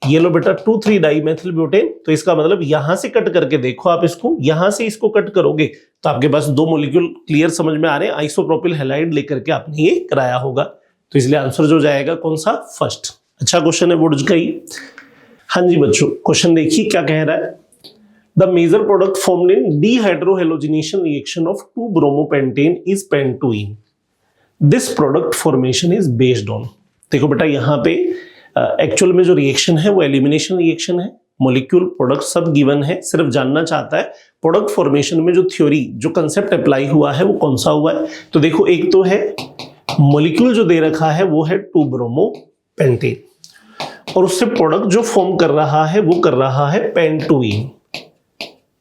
ये लो बेटा 2,3 डाइमेथिल ब्यूटेन, तो इसका मतलब यहां से कट करके देखो आप इसको, यहां से इसको कट करोगे तो आपके पास 2 मॉलिक्यूल क्लियर समझ में आ रहे हैं, आइसोप्रोपिल हैलाइड लेकर के आपने ये कराया होगा। तो इसलिए आंसर जो जाएगा कौन सा? फर्स्ट। अच्छा क्वेश्चन है वुड्स का ही। हाँ जी बच्चों, क्वेश्चन देखिए क्या कह रहा है। The major product formed in dehydrohalogenation reaction of 2 bromopentane is pentene. This product formation is based on. देखो बेटा यहाँ पे एक्चुअल में जो रिएक्शन है वो एलिमिनेशन रिएक्शन है, मॉलिक्यूल प्रोडक्ट सब गिवन है, सिर्फ जानना चाहता है प्रोडक्ट फॉर्मेशन में जो थ्योरी जो कंसेप्ट अप्लाई हुआ है वो कौन सा हुआ है। तो देखो एक तो है मॉलिक्यूल जो दे रखा है वो है 2 ब्रोमोपेंटेन, और उससे प्रोडक्ट जो फॉर्म कर रहा है वो कर रहा है पेंटोइन।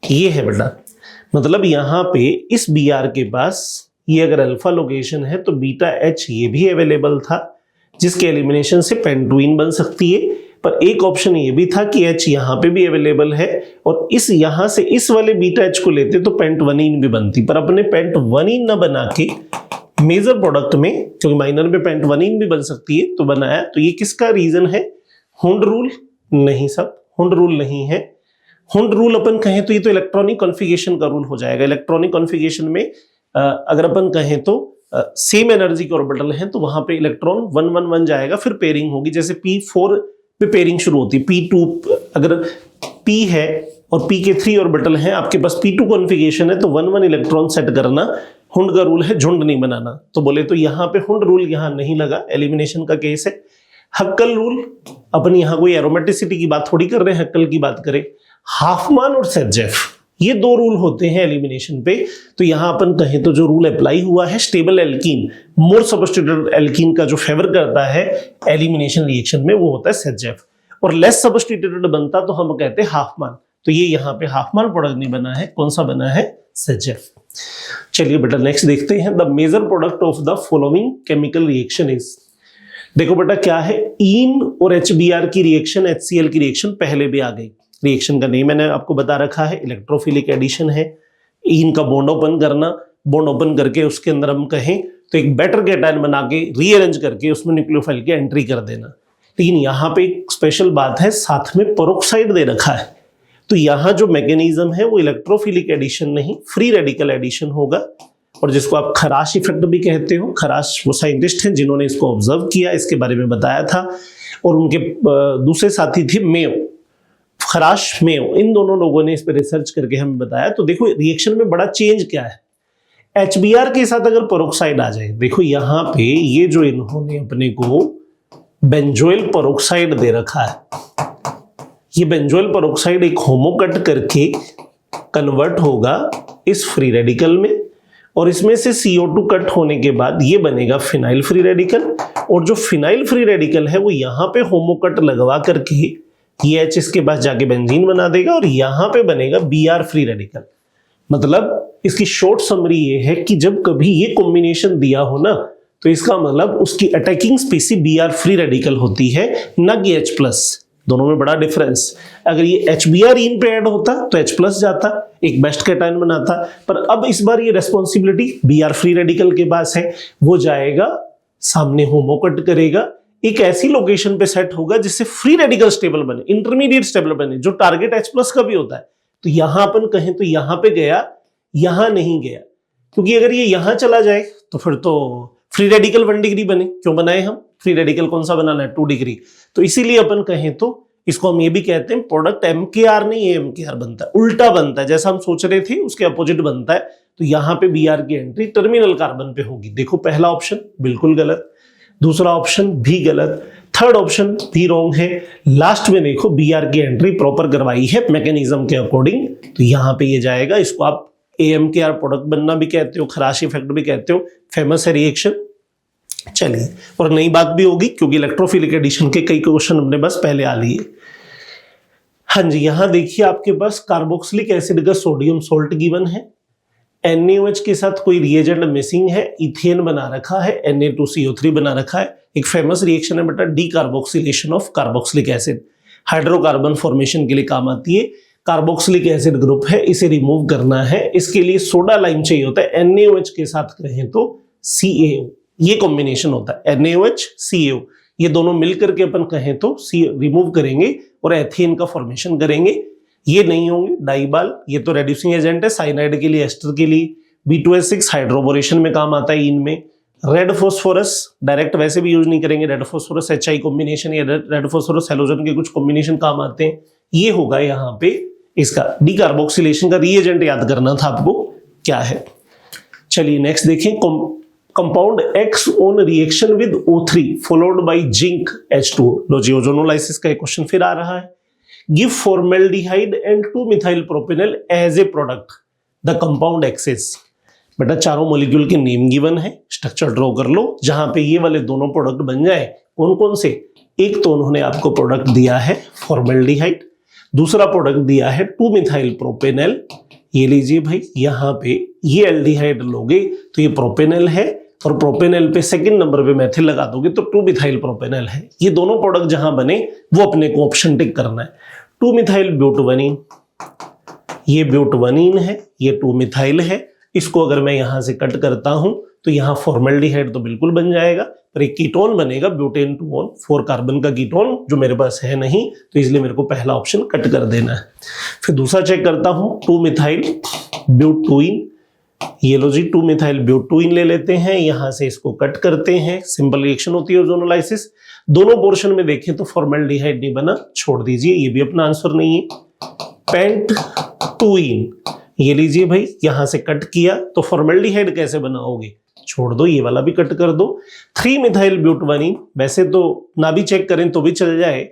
ये है बेटा, मतलब यहां पे इस Br के पास ये अगर अल्फा लोकेशन है तो बीटा H ये भी अवेलेबल था, जिसके एलिमिनेशन से पेंटोइन बन सकती है। पर एक ऑप्शन ये भी था कि H यहां पे भी अवेलेबल है, और इस यहां से इस वाले बीटा H को लेते तो पेंटवनीन भी बनती, पर अपने पेंटवनीन न बना के मेजर प्रोडक्ट में, क्योंकि माइनर में पेंटवनीन भी बन सकती है, तो बनाया। तो ये किसका रीजन है? हुंड रूल? नहीं सब, हुंड रूल नहीं है। हुंड रूल अपन कहें तो ये तो इलेक्ट्रॉनिक कॉन्फ़िगरेशन का रूल हो जाएगा। इलेक्ट्रॉनिक कॉन्फ़िगरेशन में अगर अपन कहें तो सेम एनर्जी के ऑर्बिटल हैं तो वहां पे इलेक्ट्रॉन 1-1-1 जाएगा, फिर पेयरिंग होगी। जैसे P4 पे पेयरिंग शुरू होती है, P2 अगर P है और P के 3 ऑर्बिटल हैं, आपके पास P2 कॉन्फ़िगरेशन है तो 1-1 इलेक्ट्रॉन सेट करना हुंड का रूल है, झुंड नहीं बनाना। तो बोले तो यहाँ पे हुंड रूल यहाँ नहीं लगा, एलिमिनेशन का केस है। हक्कल रूल, अपन यहाँ कोई एरोमेटिसिटी की बात थोड़ी कर रहे हैं, हक्कल की बात करें। हाफमान और सेजेफ, ये 2 रूल होते हैं एलिमिनेशन पे। तो यहां अपन कहें तो जो रूल अप्लाई हुआ है स्टेबल एल्कीन मोर सब्स्टिट्यूटेड एल्कीन का जो फेवर करता है एलिमिनेशन रिएक्शन में वो होता है सेजेफ, और लेस सब्स्टिट्यूटेड बनता तो हम कहते हैं हाफमान। तो ये यहाँ पे हाफमान प्रोडक्ट नहीं बना है, कौन सा बना है? सेजेफ। चलिए बेटा नेक्स्ट देखते हैं। The major product of the following chemical reaction is. देखो बेटा क्या है, ईन और HBr की रिएक्शन, HCl की रिएक्शन पहले भी आ गई। रिएक्शन का नेम मैंने आपको बता रखा है, इलेक्ट्रोफिलिक एडिशन है। ईन का बॉन्ड ओपन करना, बॉन्ड ओपन करके उसके अंदर हम कहें तो एक बेटर कैटायन बना के रीअरेंज करके उसमें न्यूक्लियोफाइल की एंट्री कर देना। लेकिन यहाँ पे एक स्पेशल बात है, साथ में पेरोक्साइड दे रखा है। तो यहाँ जो मैकेनिज्म है वो इलेक्ट्रोफिलिक एडिशन नहीं, फ्री रेडिकल एडिशन होगा, और जिसको आप खराश इफेक्ट भी कहते हो। खराश वो साइंटिस्ट हैं जिन्होंने इसको ऑब्जर्व किया, इसके बारे में बताया था, और उनके दूसरे साथी थे मेयो, खराश मेयो, इन दोनों लोगों ने इस पर रिसर्च करके हमें बताया। तो देखो रिएक्शन में बड़ा चेंज क्या है, HBr के साथ अगर पेरोक्साइड आ जाए, देखो यहाँ पे ये जो इन्होंने अपने को बेंजोइल पेरोक्साइड दे रखा है, ये बेंजोइल पेरोक्साइड एक होमो कट करके कन्वर्ट होगा इस फ्री रेडिकल में, और इसमें से CO2 कट होने के बाद ये बनेगा फिनाइल फ्री रेडिकल, और जो फिनाइल फ्री रेडिकल है वो यहाँ पे होमो कट लगवा करके ये H इसके पास जाके बेंजीन बना देगा, और यहाँ पे बनेगा Br फ्री रेडिकल। मतलब इसकी शॉर्ट समरी ये है कि जब कभी ये कॉम्बिनेशन दिया हो ना, तो इसका मतलब उसकी अटैकिंग स्पीसी Br फ्री रेडिकल होती है, न कि H+। दोनों में बड़ा डिफरेंस। अगर ये HBr इन पे ऐड होता तो H+ जाता, एक बेस्ट कैटायन बनाता, पर अब इस बार ये रेस्पॉन्सिबिलिटी Br फ्री रेडिकल के पास है, वो जाएगा सामने होमो कट करेगा, एक ऐसी लोकेशन पे सेट होगा जिससे फ्री रेडिकल स्टेबल बने, इंटरमीडिएट स्टेबल बने, जो टारगेट H+ का भी होता है। तो यहां अपन कहें तो यहां पे गया, यहां नहीं गया, क्योंकि अगर ये यहां चला जाए तो फिर तो फ्री रेडिकल 1 डिग्री बने। क्यों बनाए हम? फ्री रेडिकल कौन सा बनाना है? 2 डिग्री। तो इसीलिए अपन कहें तो इसको हम ये भी कहते हैं प्रोडक्ट MKR नहीं AMKR बनता है, उल्टा बनता है, जैसा हम सोच रहे थे उसके अपोजिट बनता है। तो यहां पे Br की एंट्री टर्मिनल कार्बन पे होगी। देखो पहला ऑप्शन बिल्कुल गलत, दूसरा ऑप्शन भी गलत, थर्ड ऑप्शन भी रॉन्ग है, लास्ट में देखो Br की एंट्री प्रॉपर करवाई है मैकेनिज्म के अकॉर्डिंग। तो यहां पे ये जाएगा, इसको आप AMKR प्रोडक्ट बनना भी कहते हो, खराश इफेक्ट भी कहते हो, फेमस है रिएक्शन। चलिए, और नई बात भी होगी क्योंकि इलेक्ट्रोफिलिक एडिशन के कई क्वेश्चन हमने बस पहले आ लिए। हाँ जी, यहां देखिए आपके पास कार्बोक्सिलिक एसिड का सोडियम सोल्ट गिवन है, NaOH के साथ कोई रिएजेंट मिसिंग है, इथेन बना रखा है, Na2CO3 बना रखा है। एक फेमस रिएक्शन है बेटा decarboxylation of carboxylic acid, hydrocarbon formation के लिए काम आती है। कार्बोक्सिलिक एसिड ग्रुप है, इसे रिमूव करना है, इसके लिए सोडा लाइम चाहिए होता है। NaOH के साथ कहें तो CaO, ये कॉम्बिनेशन होता है NaOH CaO, ये दोनों मिलकर के अपन कहें तो रिमूव करेंगे और एथेन का फॉर्मेशन करेंगे। ये नहीं होंगे डाइबाल, ये तो रेड्यूसिंग एजेंट है, साइनाइड के लिए, एस्टर के लिए। B2S6 हाइड्रोबोरेशन में काम आता है इनमें। रेड फॉस्फोरस डायरेक्ट वैसे भी यूज नहीं करेंगे, रेड फॉस्फोरस HI कॉम्बिनेशन या रेड फॉस्फोरस हैलोजन के कुछ कॉम्बिनेशन काम आते हैं। ये होगा यहाँ पे इसका डीकार्बोक्सिलेशन का रिएजेंट याद करना था आपको क्या है। चलिए नेक्स्ट देखें, compound X on reaction with O3 followed by zinc H2O। लो जी, ओजोनोलाइसिस का एक क्वेश्चन फिर आ रहा है। Give formaldehyde and two methyl propanol as a product the compound X। बेटा चारों मॉलिक्यूल के नेम गिवन है, स्ट्रक्चर ड्रॉ कर लो जहां पे ये वाले दोनों प्रोडक्ट बन जाए। कौन कौन से? एक तो उन्होंने आपको प्रोडक्ट दिया है फॉर्मेल्डिहाइड, दूसरा प्रोडक्ट दिया है 2-मिथाइल प्रोपेनॉल। ये लीजिए भाई, यहाँ पे ये एल्डिहाइड लोगे तो ये प्रोपेनॉल है, और प्रोपेनॉल पे सेकंड नंबर पे मेथिल लगा दोगे तो 2-मिथाइल प्रोपेनॉल है। ये दोनों प्रोडक्ट जहां बने वो अपने को ऑप्शन टिक करना है। 2-मिथाइल ब्यूटवनीन, ये ब्यूटवनीन है, ये 2-मिथाइल है। इसको अगर मैं यहां से कट करता हूं तो यहां फॉर्मेल्डिहाइड तो बिल्कुल बन जाएगा, पर एक कीटोन बनेगा ब्यूटेन 2 4 कार्बन का कीटोन, जो मेरे पास है नहीं, तो इसलिए मेरे को पहला ऑप्शन कट कर देना है। फिर दूसरा चेक करता हूं, 2-मिथाइल ब्यूटोइन, ये लो जी 2-मिथाइल ब्यूटोइन ले लेते हैं, यहां से इसको कट करते हैं, सिंपल रिएक्शन होती है ओजोनोलाइसिस। दोनों पोर्शन में देखें तो फॉर्मेल्डिहाइड नहीं बना, छोड़ दीजिए, ये भी अपना आंसर नहीं है। पेंटटोइन, ये लीजिए भाई, यहां से कट किया तो फॉर्मेल्डिहाइड कैसे बनाओगे, छोड़ दो, ये वाला भी कट कर दो। 3-मिथाइल ब्यूटवनीन, वैसे तो ना भी चेक करें तो भी चल जाए,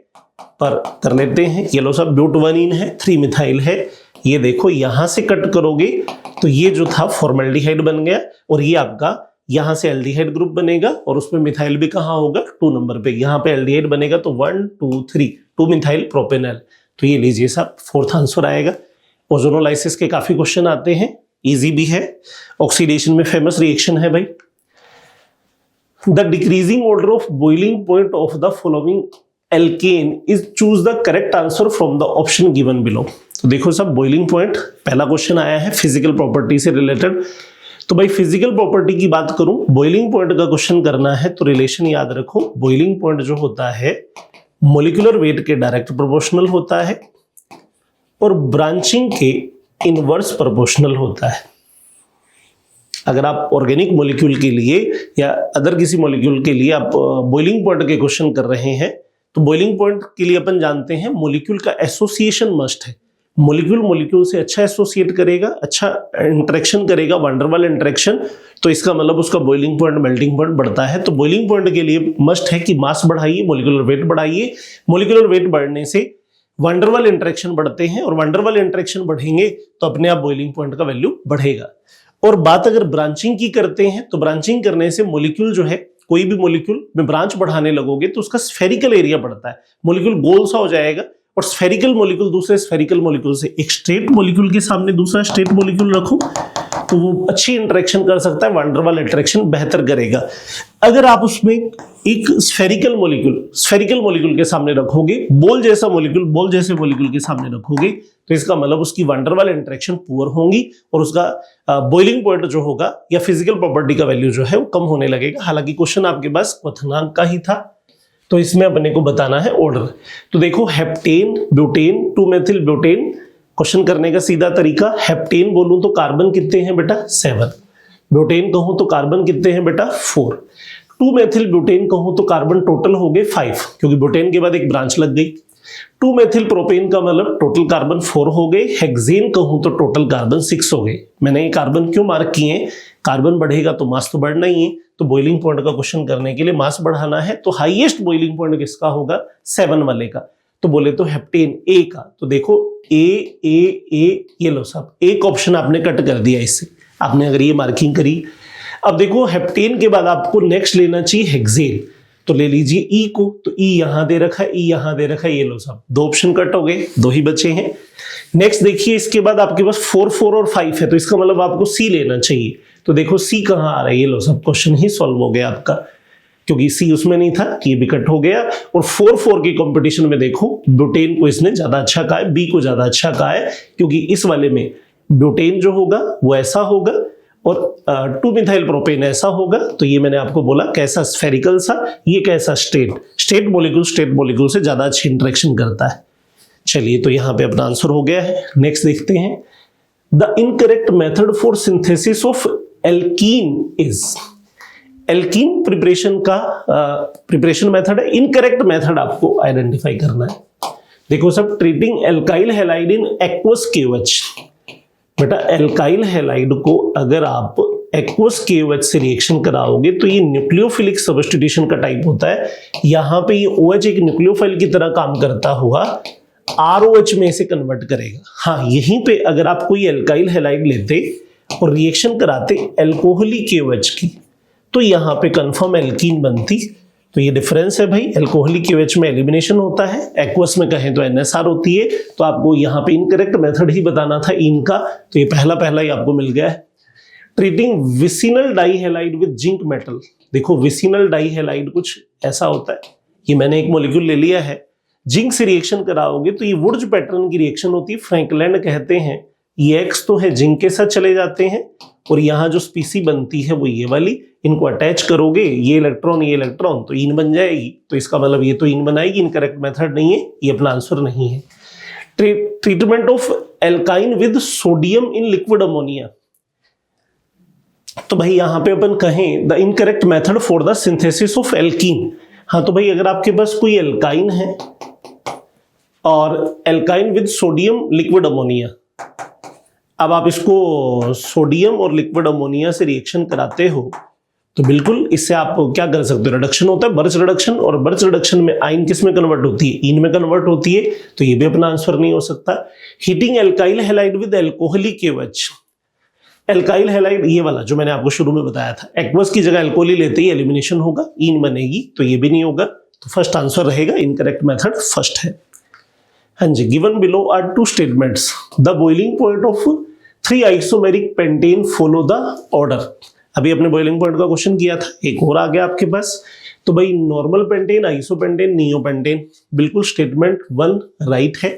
पर कर लेते हैं। ये लो सब ब्यूटवनीन है, 3-मिथाइल है, ये देखो यहां से कट करोगे तो ये जो था फॉर्मेल्डिहाइड बन गया, और ये आपका यहां से एल्डिहाइड ग्रुप बनेगा, और उसमें मिथाइल भी कहां होगा, 2 नंबर पे। यहां पे एल्डिहाइड बनेगा तो 1 2 3 2-मिथाइल प्रोपेनॉल। तो ये लीजिए साहब, फोर्थ आंसर आएगा। ओजोनोलाइसिस के काफी क्वेश्चन आते हैं, इजी भी है, ऑक्सीडेशन में फेमस रिएक्शन है भाई। The decreasing order of boiling point of the following alkane is choose the correct answer from the option given below. तो देखो सब, बॉइलिंग पॉइंट पहला क्वेश्चन आया है फिजिकल प्रॉपर्टी से रिलेटेड। तो भाई फिजिकल प्रॉपर्टी की बात करूं, बॉइलिंग पॉइंट का क्वेश्चन करना है तो रिलेशन याद रखो। बॉइलिंग पॉइंट जो होता है मॉलिक्यूलर वेट के डायरेक्ट प्रोपोर्शनल होता है और ब्रांचिंग के इनवर्स प्रोपोर्शनल होता है। अगर आप ऑर्गेनिक मॉलिक्यूल के लिए या अदर किसी मॉलिक्यूल के लिए आप बॉइलिंग पॉइंट के क्वेश्चन कर रहे हैं, तो बॉइलिंग पॉइंट के लिए अपन जानते हैं मॉलिक्यूल का एसोसिएशन मस्ट है। मॉलिक्यूल से अच्छा एसोसिएट करेगा, अच्छा इंटरेक्शन करेगा, वंडरवाल इंटरेक्शन, तो इसका मतलब उसका बॉइलिंग पॉइंट, मेल्टिंग पॉइंट बढ़ता है। तो बॉइलिंग पॉइंट के लिए मस्ट है कि मास बढ़ाइए, मॉलिक्यूलर वेट बढ़ाइए। मॉलिक्यूलर वेट बढ़ने से वंडरवाल इंटरेक्शन बढ़ते हैं, और वंडरवाल इंटरेक्शन बढ़ेंगे तो अपने आप बॉइलिंग पॉइंट का वैल्यू बढ़ेगा। और बात अगर ब्रांचिंग की करते हैं, तो ब्रांचिंग करने से मॉलिक्यूल जो है, कोई भी मॉलिक्यूल में ब्रांच बढ़ाने लगोगे तो उसका स्फेरिकल एरिया बढ़ता है, मॉलिक्यूल गोल सा हो जाएगा। और स्फेरिकल मॉलिक्यूल दूसरे स्फेरिकल मॉलिक्यूल से, एक स्ट्रेट मॉलिक्यूल के सामने दूसरा स्ट्रेट मॉलिक्यूल रखो तो वो अच्छी इंटरेक्शन कर सकता है, वंडरवाल इंटरेक्शन बेहतर करेगा। अगर आप उसमें एक स्फेरिकल मॉलिक्यूल के सामने रखोगे, बॉल जैसे मॉलिक्यूल के सामने रखोगे, तो इसका मतलब उसकी वंडरवाल इंटरेक्शन पुअर होंगी और उसका बॉइलिंग पॉइंट जो होगा या फिजिकल प्रॉपर्टी का वैल्यू जो है वो कम होने लगेगा। हालांकि क्वेश्चन आपके पास क्वथनांक का ही था, तो इसमें अपने को बताना है ऑर्डर। तो देखो हेप्टेन, ब्यूटेन, 2-मेथिल ब्यूटेन, क्वेश्चन करने का सीधा तरीका, हेप्टेन बोलूं तो कार्बन कितने हैं बेटा 7, ब्यूटेन कहूं तो कार्बन कितने हैं बेटा 4, 2-मेथिल ब्यूटेन कहूं तो कार्बन टोटल हो गए 5, क्योंकि ब्यूटेन के बाद एक ब्रांच लग गई। 2-मेथिल प्रोपेन का मतलब टोटल कार्बन 4 हो गए। हेक्सेन कहूं तो टोटल कार्बन 6 हो गए। मैंने ये कार्बन क्यों मार्क किए, कार्बन बढ़ेगा तो मास तो बढ़ना ही है, तो बॉइलिंग पॉइंट का क्वेश्चन करने के लिए मास बढ़ाना है, तो हाईएस्ट बॉइलिंग पॉइंट किसका होगा 7 वाले का। तो बोले तो हेप्टेन ए का, तो देखो ए, ये लो सब, एक ऑप्शन आपने कट कर दिया इससे, आपने अगर ये मार्किंग करी। अब देखो हेप्टेन के बाद आपको नेक्स्ट लेना चाहिए हेक्सेन। तो ले लीजिए ई को, तो ई यहां दे रखा है, ई यहां दे रखा है, ये लो साहब 2 ऑप्शन कट हो गए, 2 ही बचे हैं। नेक्स्ट देखिए, इसके बाद आपके पास 4 4 और 5 है, तो इसका मतलब आपको सी लेना चाहिए। तो देखो सी कहां आ रहा है, ये लो साहब क्वेश्चन ही सॉल्व हो गया आपका, क्योंकि सी उसमें नहीं था, ये भी कट हो गया। और 4 4 की कंपटीशन में देखो ब्यूटेन को इसने ज्यादा अच्छा कहा है, बी को ज्यादा अच्छा कहा है, क्योंकि इस वाले में ब्यूटेन जो होगा वो ऐसा होगा और 2 मिथाइल प्रोपेन ऐसा होगा। तो ये मैंने आपको बोला कैसा स्फेरिकल सा, ये कैसा स्टेट मॉलिक्यूल से ज्यादा अच्छी इंटरेक्शन करता है। चलिए, तो यहां पे अपना आंसर हो गया है। नेक्स्ट देखते हैं, the incorrect method for synthesis of alkene is. Alkene preparation का प्रिपरेशन मेथड है, इनकरेक्ट मेथड आपको आइडेंटिफाई करना है। देखो सब, treating alkyl halide in aqueous KH. बेटा एल्काइल हैलाइड को अगर आप एक्वस केएच से रिएक्शन कराओगे तो ये न्यूक्लियोफिलिक सब्स्टिट्यूशन का टाइप होता है। यहां पे ये OH एक न्यूक्लियोफाइल की तरह काम करता हुआ ROH में इसे कन्वर्ट करेगा। हाँ, यहीं पे अगर आप कोई एल्काइल हैलाइड लेते और रिएक्शन कराते एल्कोहलिक केएच की, तो यहां पे कंफर्म एल्कीन बनती। तो ये डिफरेंस है भाई, एल्कोहलिक केएच में एलिमिनेशन होता है, एक्वस में कहें तो NSR होती है। तो आपको यहां पे इनकरेक्ट मेथड ही बताना था इनका, तो ये पहला ही आपको मिल गया है। Treating vicinal dihalide with zinc metal. देखो विसिनल डाइहैलाइड कुछ ऐसा होता है, ये मैंने एक मॉलिक्यूल ले लिया है, जिंक से रिएक्शन कराओगे तो ये वुर्ज पैटर्न की रिएक्शन होती है, फ्रैंकलैंड कहते हैं। ये एक्स तो है, जिंक के साथ चले जाते हैं और यहाँ जो स्पीसी बनती है वो ये वाली, इनको अटैच करोगे, ये इलेक्ट्रॉन तो इन बन जाएगी। तो इसका मतलब ये तो इन बनाएगी, इनकरेक्ट मेथड नहीं है, ये अपना आंसर नहीं है। Treatment of alkyne with sodium in liquid ammonia. तो भाई यहां पे अपन कहें the incorrect method for the synthesis of alkene. हाँ, तो भाई अगर आपके पास कोई एल्काइन है और alkyne with sodium liquid ammonia, अब आप इसको सोडियम और लिक्विड अमोनिया से रिएक्शन कराते हो तो बिल्कुल इससे आप क्या कर सकते हो, रिडक्शन होता है, बर्च रिडक्शन, और बर्च रिडक्शन में आइन किस में कन्वर्ट होती है, इन में कन्वर्ट होती है। तो ये भी अपना आंसर नहीं हो सकता। Heating alkyl halide with alcoholic KH. Alkyl halide ये वाला जो मैंने आपको शुरू में बताया था, एक्वस की जगह अल्कोहली लेते ही एलिमिनेशन होगा, इन बनेगी, तो ये भी नहीं होगा। तो फर्स्ट आंसर रहेगा, इनकरेक्ट मेथड फर्स्ट है। हाँ जी, given below are 2 statements, the boiling point of 3 isomeric pentane follow the order. अभी अपने बॉइलिंग पॉइंट का क्वेश्चन किया था, एक और आ गया आपके पास। तो भाई नॉर्मल पेंटेन, आइसोपेंटेन, नियोपेंटेन, बिल्कुल स्टेटमेंट 1 राइट है,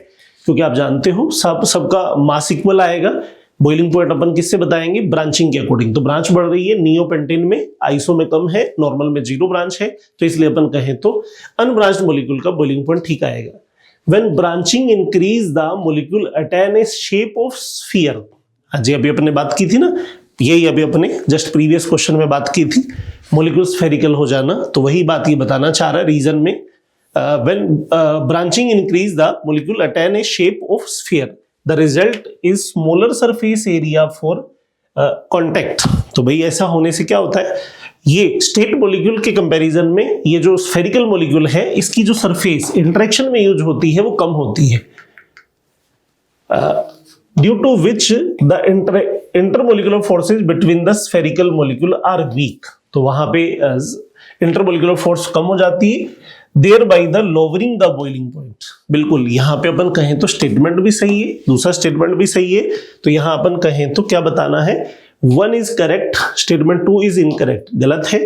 क्योंकि आप जानते हो सबका मास इक्वल आएगा। बॉइलिंग पॉइंट अपन किससे बताएंगे, ब्रांचिंग के अकॉर्डिंग। तो ब्रांच बढ़ रही है नियोपेंटेन में, आइसो में कम है, नॉर्मल में 0 ब्रांच है, तो इसलिए अपन कहें तो अनब्रांच्ड मॉलिक्यूल का बॉइलिंग पॉइंट ठीक आएगा। When branching increase the molecule attain a shape of sphere। हाँ जी, अभी अपने बात की थी ना, यही अभी अपने जस्ट प्रीवियस क्वेश्चन में बात की थी, मॉलिक्यूल स्फेरिकल हो जाना। तो वही बात ये बताना चाह रहा है रीजन में, when branching increase the molecule attain a shape of sphere, the result is smaller surface area for contact। तो भाई ऐसा होने से क्या होता है, ये स्टेट मॉलिक्यूल के कंपैरिजन में ये जो स्फेरिकल मॉलिक्यूल है, इसकी जो सरफेस इंटरेक्शन में यूज होती है वो कम होती है, due to which the intermolecular forces between the spherical molecule are weak. तो वहां पे इंटरमोलिकुलर फोर्स कम हो जाती है, thereby the lowering the boiling point. बिल्कुल, यहां पे अपन कहें तो स्टेटमेंट भी सही है, दूसरा स्टेटमेंट भी सही है। तो यहां अपन कहें तो क्या बताना है, 1 is correct, statement 2 is incorrect, गलत है।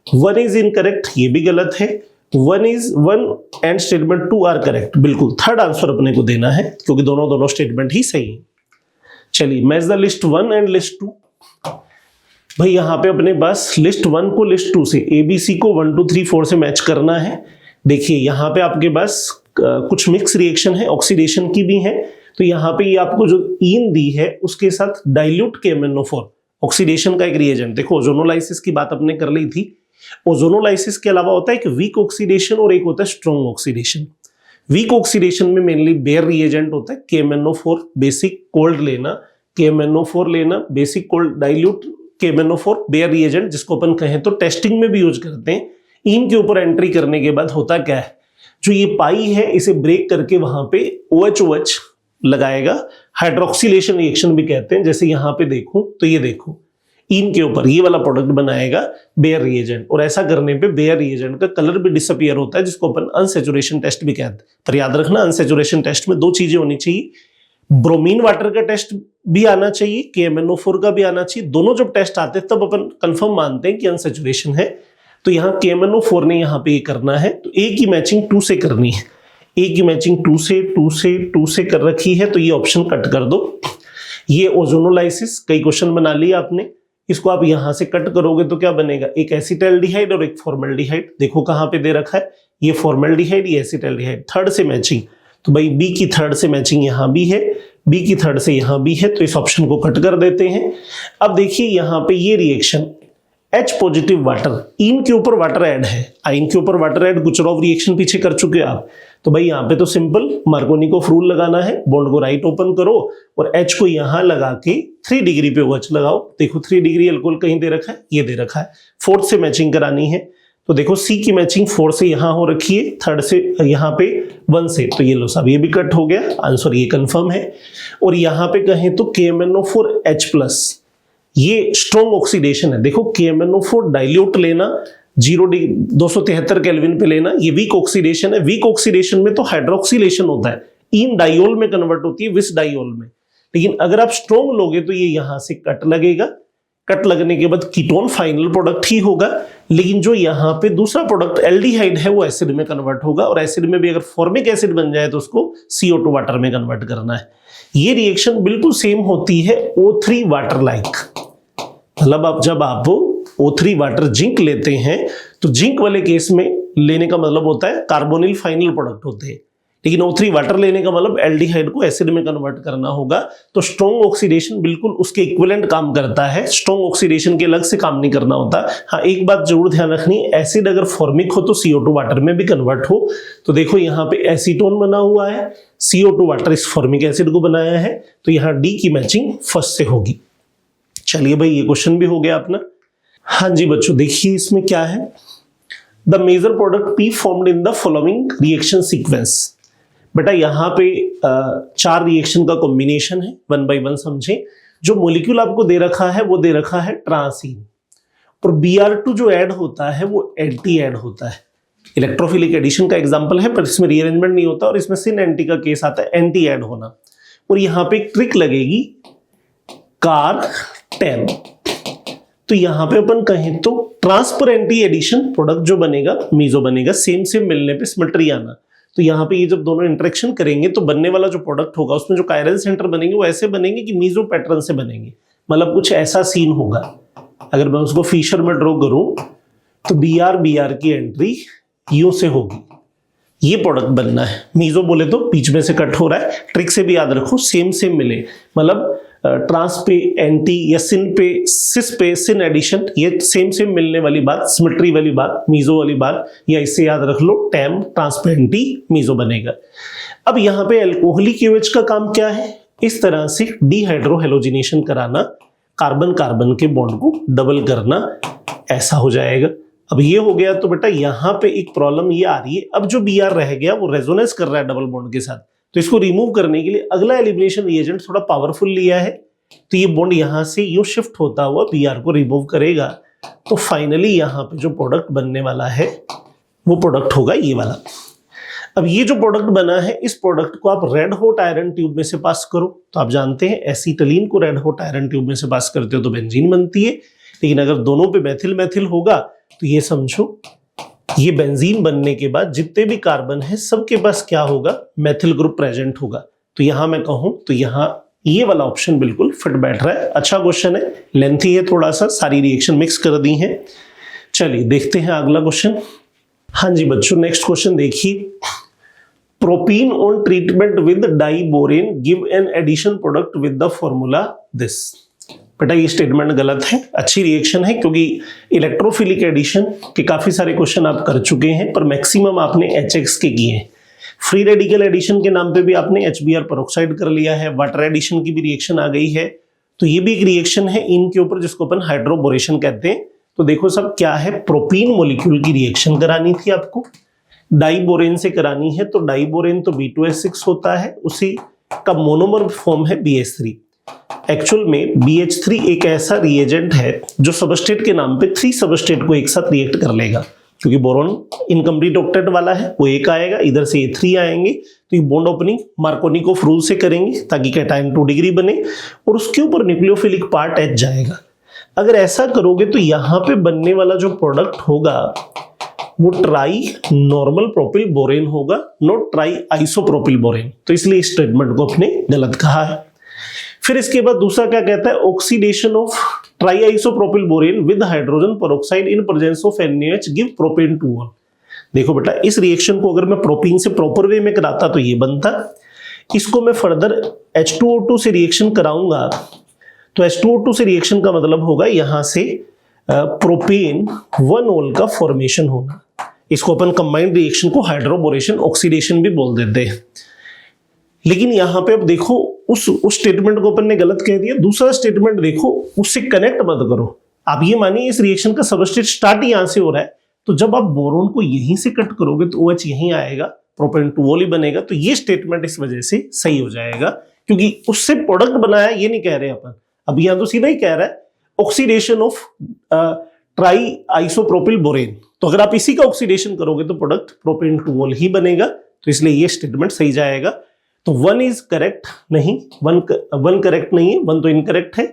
1 इज इनकरेक्ट, ये भी गलत है। 1 एंड स्टेटमेंट 2 आर करेक्ट। बिल्कुल थर्ड आंसर अपने को देना है, क्योंकि दोनों स्टेटमेंट ही सही है। चलिए, match the list 1 and list 2। भाई यहां पे अपने पास लिस्ट 1 को लिस्ट 2 से, ABC को 1 2 3 4 से मैच करना है। देखिए यहां पे आपके पास कुछ मिक्स रिएक्शन है, ऑक्सीडेशन की भी है। तो यहां पे ये आपको जो इन दी है उसके साथ डाइल्यूट KMnO4, ऑक्सीडेशन का एक रिएजेंट। देखो ओजोनोलाइसिस की बात अपने कर ली थी, ओजोनोलाइसिस के अलावा होता है एक वीक ऑक्सीडेशन और एक होता है स्ट्रॉन्ग ऑक्सीडेशन। वीक ऑक्सीडेशन में मेनली बेयर रिएजेंट होता है, KMnO4 बेसिक कोल्ड लेना, KMnO4 लेना, basic cold dilute KMnO4 Baeyer reagent, जिसको अपन कहें तो टेस्टिंग में भी यूज करते हैं। इन के ऊपर एंट्री करने के बाद होता क्या है, जो ये पाई है इसे ब्रेक करके वहां पे OH लगाएगा, हाइड्रोक्सिलेशन रिएक्शन भी कहते हैं। जैसे यहां पे देखूं तो ये देखो इन के ऊपर ये वाला प्रोडक्ट बनाएगा बेयर रिएजेंट, और ऐसा करने पे बेयर रिएजेंट का कलर भी डिसअपियर होता है, जिसको अपन अनसैचुरेशन टेस्ट भी कहते हैं। पर याद रखना अनसैचुरेशन टेस्ट में दो चीजें होनी चाहिए, ब्रोमीन वाटर का टेस्ट भी आना चाहिए, KMnO4 का भी आना चाहिए। दोनों जब टेस्ट आते हैं तब अपन कंफर्म मानते हैं कि अनसैचुरेशन है। तो यहाँ KMnO4 ने यहाँ पे ये करना है, तो ए की मैचिंग 2 से करनी है, ए की मैचिंग 2 से कर रखी है, तो ये ऑप्शन कट कर दो। ये ओजोनोलाइसिस कई क्वेश्चन बना लिया आपने, इसको आप यहां से कट करोगे तो क्या बनेगा, एक एसिटाल्डिहाइड और एक फॉर्मल्डिहाइड। देखो कहां पे दे रखा है, ये फॉर्मल्डिहाइड, ये एसिटाल्डिहाइड, थर्ड से मैचिंग, तो भाई बी की थर्ड से मैचिंग यहां भी है, बी की थर्ड से यहां भी है, तो इस ऑप्शन को कट कर देते हैं। अब देखिए यहां पे ये रिएक्शन H पॉजिटिव वाटर, इन के ऊपर वाटर ऐड है, आइन के ऊपर वाटर ऐड, गुचरॉफ रिएक्शन पीछे कर चुके हो आप, तो भाई यहाँ पे तो सिंपल मार्कोनिकोफ रूल लगाना है, बॉन्ड को राइट ओपन करो और H को यहां लगा के 3 डिग्री पे OH लगाओ। देखो 3 डिग्री अल्कोहल कहीं दे रखा है, ये दे रखा है, फोर्थ से मैचिंग करानी है, तो देखो C की मैचिंग 4 से यहां हो रखी है, थर्ड से यहाँ पे 1 से, तो ये लो साहब ये भी कट हो गया, आंसर ये कंफर्म है। और यहाँ पे कहें तो KMnO4H+, ये स्ट्रॉन्ग ऑक्सीडेशन है। देखो KMnO4 डाइल्यूट लेना, 273 केल्विन पे लेना, ये वीक ऑक्सीडेशन है। वीक ऑक्सीडेशन में तो हाइड्रोक्सिलेशन होता है, इन डाइयोल में कन्वर्ट होती है विस डाइयोल में, लेकिन अगर आप स्ट्रॉन्ग लोगे तो ये यहां से कट लगेगा, कट लगने के बाद कीटोन फाइनल प्रोडक्ट ही होगा, लेकिन जो यहाँ पे दूसरा प्रोडक्ट एल्डिहाइड है वो एसिड में कन्वर्ट होगा, और एसिड में भी अगर फॉर्मिक एसिड बन जाए तो उसको CO2 वाटर में कन्वर्ट करना है। ये रिएक्शन बिल्कुल सेम होती है O3 वाटर लाइक, मतलब अब जब आप O3 वाटर जिंक लेते हैं तो जिंक वाले केस में लेने का मतलब होता है कार्बोनिल फाइनल प्रोडक्ट होते हैं, लेकिन O3 वाटर लेने का मतलब एल्डिहाइड को एसिड में कन्वर्ट करना होगा। तो स्ट्रॉन्ग ऑक्सीडेशन बिल्कुल उसके इक्विवेलेंट काम करता है, स्ट्रॉन्ग ऑक्सीडेशन के अलग से काम नहीं करना होता। हाँ एक बात जरूर ध्यान रखनी, एसिड अगर फॉर्मिक हो तो CO2 वाटर में भी कन्वर्ट हो, तो देखो यहाँ पे एसीटोन बना हुआ है, CO2 वाटर इस फॉर्मिक एसिड को बनाया है, तो यहाँ डी की मैचिंग फर्स्ट से होगी। चलिए भाई ये क्वेश्चन भी हो गया अपना। हाँ जी बच्चों देखिए इसमें क्या है, the major product P formed in the following reaction sequence. बेटा यहाँ पे 4 रिएक्शन का कॉम्बिनेशन है, 1 बाय 1 समझे। जो मॉलिक्यूल आपको दे रखा है वो दे रखा है ट्रांसीन, और Br2 जो ऐड होता है वो एंटी ऐड होता है। इलेक्ट्रोफिलिक एडिशन का एग्जांपल है, पर इसमें रीअरेंजमेंट नहीं होता, और इसमें सिन एंटी का केस आता है, एंटी ऐड होना। और यहाँ पे एक ट्रिक लगेगी, कार 10, तो यहां पे अपन कहें तो ट्रांसफर एंटी एडिशन प्रोडक्ट जो बनेगा मीजो बनेगा, सेम मिलने पे सिमेट्री आना। तो यहाँ पे ये जब दोनों इंटरेक्शन करेंगे तो बनने वाला जो प्रोडक्ट होगा उसमें जो कायरल सेंटर बनेंगे वो ऐसे बनेंगे कि मीजो पैटर्न से बनेंगे, मतलब कुछ ऐसा सीन होगा। अगर मैं उसको फिशर में ड्रॉ करूं तो BR की एंट्री यूं से होगी, ये प्रोडक्ट बनना है। मीजो बोले तो बीच में से कट हो रहा है, ट्रिक से भी याद रखो सेम मिले, मतलब ट्रांस पे एंटी या सिन पे सिस पे सिन एडिशन, ये सेम मिलने वाली बात, सिमेट्री वाली बात, मीजो वाली बात, या इससे याद रख लो टैम ट्रांस पे एंटी मीजो बनेगा। अब यहाँ पे अल्कोहलिक OH का काम क्या है, इस तरह से डीहाइड्रोहेलोजिनेशन कराना, कार्बन कार्बन के बॉन्ड को डबल करना, ऐसा हो जाएगा। अब ये हो गया, तो बेटा यहाँ पे एक प्रॉब्लम ये आ रही है, अब जो Br रह गया वो रेजोनेंस कर रहा है डबल बॉन्ड के साथ, तो इसको रिमूव करने के लिए अगला एलिमिनेशन रिएजेंट थोड़ा पावरफुल लिया है, तो ये बॉन्ड यहां से यूं शिफ्ट होता हुआ Br को रिमूव करेगा। तो फाइनली यहां पे जो प्रोडक्ट बनने वाला है वो प्रोडक्ट होगा ये वाला। अब ये जो प्रोडक्ट बना है इस प्रोडक्ट को आप रेड हॉट आयरन ट्यूब में से पास करो, तो आप जानते हैं एसीटलीन को रेड हॉट आयरन ट्यूब में से पास करते हो तो बेंजीन बनती है, लेकिन अगर दोनों पे मैथिल मैथिल होगा तो ये समझो ये बेंजीन बनने के बाद जितने भी कार्बन है सबके पास क्या होगा, मैथिल ग्रुप प्रेजेंट होगा। तो यहां मैं कहूं तो यहां ये वाला ऑप्शन बिल्कुल फिट बैठ रहा है। अच्छा क्वेश्चन है, लेंथी है थोड़ा सा, सारी रिएक्शन मिक्स कर दी है। चलिए देखते हैं अगला क्वेश्चन। हाँ जी बच्चों नेक्स्ट क्वेश्चन देखिए, propene on treatment with diborane give an addition product with the formula this. बेटा ये स्टेटमेंट गलत है, अच्छी रिएक्शन है क्योंकि इलेक्ट्रोफिलिक एडिशन के काफी सारे क्वेश्चन आप कर चुके हैं, पर मैक्सिमम आपने HX के किए हैं। फ्री रेडिकल एडिशन के नाम पे भी आपने HBr पेरोक्साइड कर लिया है, वाटर एडिशन की भी रिएक्शन आ गई है, तो ये भी एक रिएक्शन है इन के ऊपर जिसको अपन हाइड्रोबोरेशन कहते हैं। तो देखो सब क्या है, प्रोपीन मॉलिक्यूल की रिएक्शन करानी थी आपको, डाइबोरेन से करानी है, तो डाइबोरेन तो B2H6 होता है, उसी का मोनोमर फॉर्म है BH3। एक्चुअल में BH3 एक ऐसा रिएजेंट है जो सबस्ट्रेट के नाम पे 3 सबस्ट्रेट को एक साथ रिएक्ट कर लेगा, क्योंकि बोरॉन इनकम्प्लीट ऑक्टेट वाला है, वो एक आएगा, इधर से ये 3 आएंगे, तो ये बॉन्ड ओपनिंग मार्कोनिकोफ रूल से करेंगे ताकि कैटायन 2 डिग्री बने और उसके ऊपर न्यूक्लियोफिलिक पार्ट H जाएगा। अगर ऐसा करोगे तो यहाँ पे बनने वाला जो प्रोडक्ट होगा वो ट्राई नॉर्मल प्रोपिल बोरेन होगा, नॉट ट्राई आइसोप्रोपिल बोरेन। तो इसलिए इस स्टेटमेंट को अपने गलत कहा है। फिर इसके बाद दूसरा क्या कहता है, oxidation of try isopropyl borane with hydrogen peroxide in presence of NaOH give propane 2-1। देखो बेटा, इस रिएक्शन को अगर मैं प्रोपीन से प्रॉपर वे में कराता तो ये बनता, इसको मैं फर्दर H2O2 से रिएक्शन कराऊंगा तो H2O2 से रिएक्शन का मतलब होगा यहां से प्रोपेन 1-ol का फॉर्मेशन होना। इसको अपन कंबाइंड रिएक्शन को हाइड्रोबोरेशन ऑक्सीडेशन भी बोल देते हैं। लेकिन यहां पे अब देखो उस स्टेटमेंट को अपन ने गलत कह दिया। दूसरा स्टेटमेंट देखो, उससे कनेक्ट मत करो। आप ये मानिए इस रिएक्शन का सबस्ट्रेट स्टार्ट यहां से हो रहा है, तो जब आप बोरोन को यहीं से कट करोगे तो OH यहीं आएगा, प्रोपेन 2-ol ही बनेगा। तो ये स्टेटमेंट इस वजह से सही हो जाएगा, क्योंकि उससे प्रोडक्ट बनाया ये नहीं कह रहे अपन। अब यहां तो सीधा ही कह रहा है oxidation of try isopropyl borane, तो अगर आप इसी का ऑक्सीडेशन करोगे तो प्रोडक्ट प्रोपेन 2-ol ही बनेगा। तो इसलिए ये स्टेटमेंट सही जाएगा। तो 1 इज करेक्ट नहीं, 1 करेक्ट नहीं है, 1 तो इनकरेक्ट है,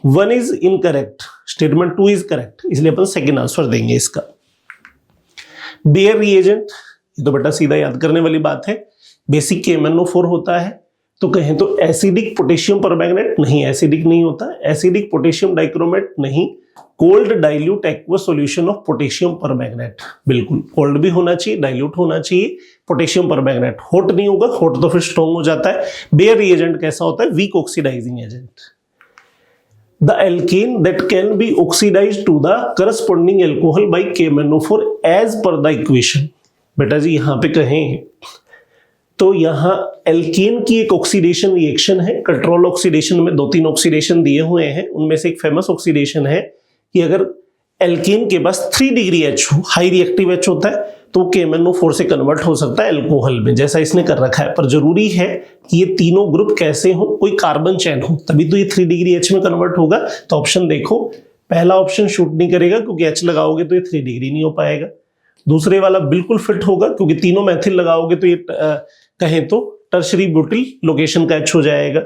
1 is incorrect, statement 2 is correct, इसलिए अपन सेकंड आंसर देंगे इसका। बेयर रिएजेंट, ये तो बेटा सीधा याद करने वाली बात है। बेसिक KMnO4 होता है, तो कहें तो एसिडिक पोटेशियम परमैंगनेट नहीं, एसिडिक नहीं होता, एसिडिक पोटेशियम डाइक्रोमेट नहीं, cold dilute aqueous solution of potassium permanganate, बिल्कुल कोल्ड भी होना चाहिए, डाइल्यूट होना चाहिए। पोटेशियम परमैंगनेट हॉट नहीं होगा, हॉट तो फिर स्ट्रॉन्ग हो जाता है। बेयर रिएजेंट कैसा होता है, weak oxidising agent. The alkane that can be oxidised to the corresponding alcohol by KMnO4 as per the equation. बेटा जी यहां पे कहें तो यहां एल्केन की एक ऑक्सीडेशन रिएक्शन है, कंट्रोल ऑक्सीडेशन में 2-3 ऑक्सीडेशन दिए हुए हैं, उनमें से एक फेमस ऑक्सीडेशन है कि अगर एल्केन के पास 3 डिग्री H हो, हाई रिएक्टिव H होता है, तो KMnO4 से कन्वर्ट हो सकता है अल्कोहल में, जैसा इसने कर रखा है। पर जरूरी है कि ये तीनों ग्रुप कैसे हो, कोई कार्बन चेन हो, तभी तो ये 3 डिग्री H में कन्वर्ट होगा। तो ऑप्शन देखो, पहला ऑप्शन शूट नहीं करेगा क्योंकि H लगाओगे तो ये 3 डिग्री नहीं हो पाएगा। दूसरे वाला बिल्कुल फिट होगा क्योंकि तीनों मैथिल लगाओगे तो ये कहें तो टर्शरी ब्यूटिल लोकेशन का H हो जाएगा।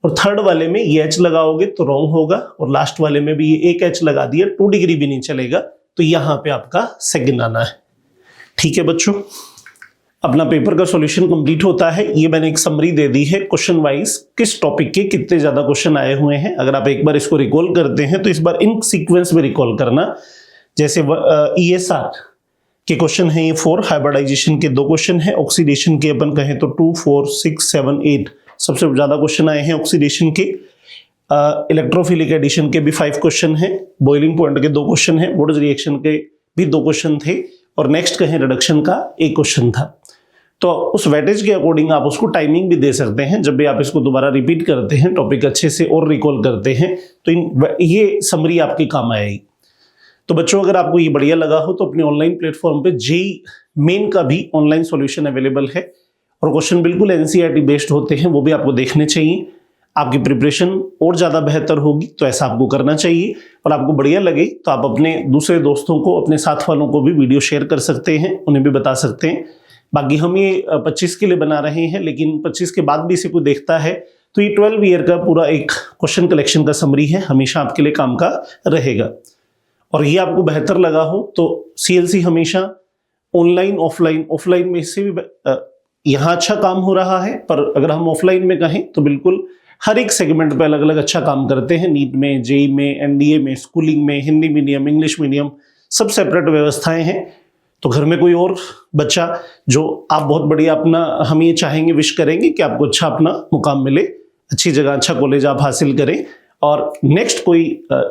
और थर्ड वाले में ये H लगाओगे तो रॉन्ग होगा, और लास्ट वाले में भी ये एक H लगा दिया, 2 डिग्री भी नहीं चलेगा, तो यहां पे आपका सेकंड आना है। ठीक है बच्चों, अपना पेपर का सॉल्यूशन कंप्लीट होता है। ये मैंने एक समरी दे दी है क्वेश्चन वाइज, किस टॉपिक के कितने ज्यादा क्वेश्चन आए हुए हैं। अगर आप एक बार इसको रिकॉल करते हैं तो इस बार इन सीक्वेंस में रिकॉल करना। जैसे ESR के क्वेश्चन है ये 4, हाइब्रिडाइजेशन के 2 क्वेश्चन है, ऑक्सीडेशन के अपन कहें तो 2, 4, 6, 7, 8 सबसे ज्यादा क्वेश्चन आए हैं ऑक्सीडेशन के। इलेक्ट्रोफिलिक एडिशन के भी 5 क्वेश्चन हैं, बॉइलिंग पॉइंट के 2 क्वेश्चन हैं, वुड्स रिएक्शन के भी 2 क्वेश्चन थे, और नेक्स्ट कहें रिडक्शन का 1 क्वेश्चन था। तो उस वेटेज के अकॉर्डिंग आप उसको टाइमिंग भी दे सकते हैं। जब भी आप इसको दोबारा रिपीट करते हैं, टॉपिक अच्छे से और रिकॉल करते हैं, तो ये समरी आपके काम आएगी। तो बच्चों अगर आपको ये बढ़िया लगा हो तो अपने ऑनलाइन प्लेटफॉर्म पे JEE मेन का भी ऑनलाइन सॉल्यूशन अवेलेबल है, और क्वेश्चन बिल्कुल NCERT बेस्ड होते हैं, वो भी आपको देखने चाहिए। आपकी प्रिपरेशन और ज़्यादा बेहतर होगी, तो ऐसा आपको करना चाहिए। और आपको बढ़िया लगे तो आप अपने दूसरे दोस्तों को, अपने साथ वालों को भी वीडियो शेयर कर सकते हैं, उन्हें भी बता सकते हैं। बाकी हम ये 25 के लिए बना रहे हैं, लेकिन 25 के बाद भी इसे कोई देखता है तो ये 12 ईयर का पूरा एक क्वेश्चन कलेक्शन का समरी है, हमेशा आपके लिए काम का रहेगा। और ये आपको बेहतर लगा हो तो CLC हमेशा ऑनलाइन ऑफलाइन में इससे भी यहाँ अच्छा काम हो रहा है, पर अगर हम ऑफलाइन में कहें तो बिल्कुल हर एक सेगमेंट पे अलग अलग अच्छा काम करते हैं। नीट में, JEE में, NDA में, स्कूलिंग में, हिंदी मीडियम, इंग्लिश मीडियम, सब सेपरेट व्यवस्थाएं हैं। तो घर में कोई और बच्चा जो आप बहुत बढ़िया अपना, हम ये चाहेंगे, विश करेंगे कि आपको अच्छा अपना मुकाम मिले, अच्छी जगह अच्छा कॉलेज आप हासिल करें, और नेक्स्ट कोई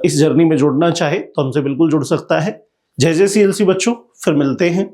इस जर्नी में जुड़ना चाहे तो हमसे बिल्कुल जुड़ सकता है। जय जय CLC बच्चों, फिर मिलते हैं।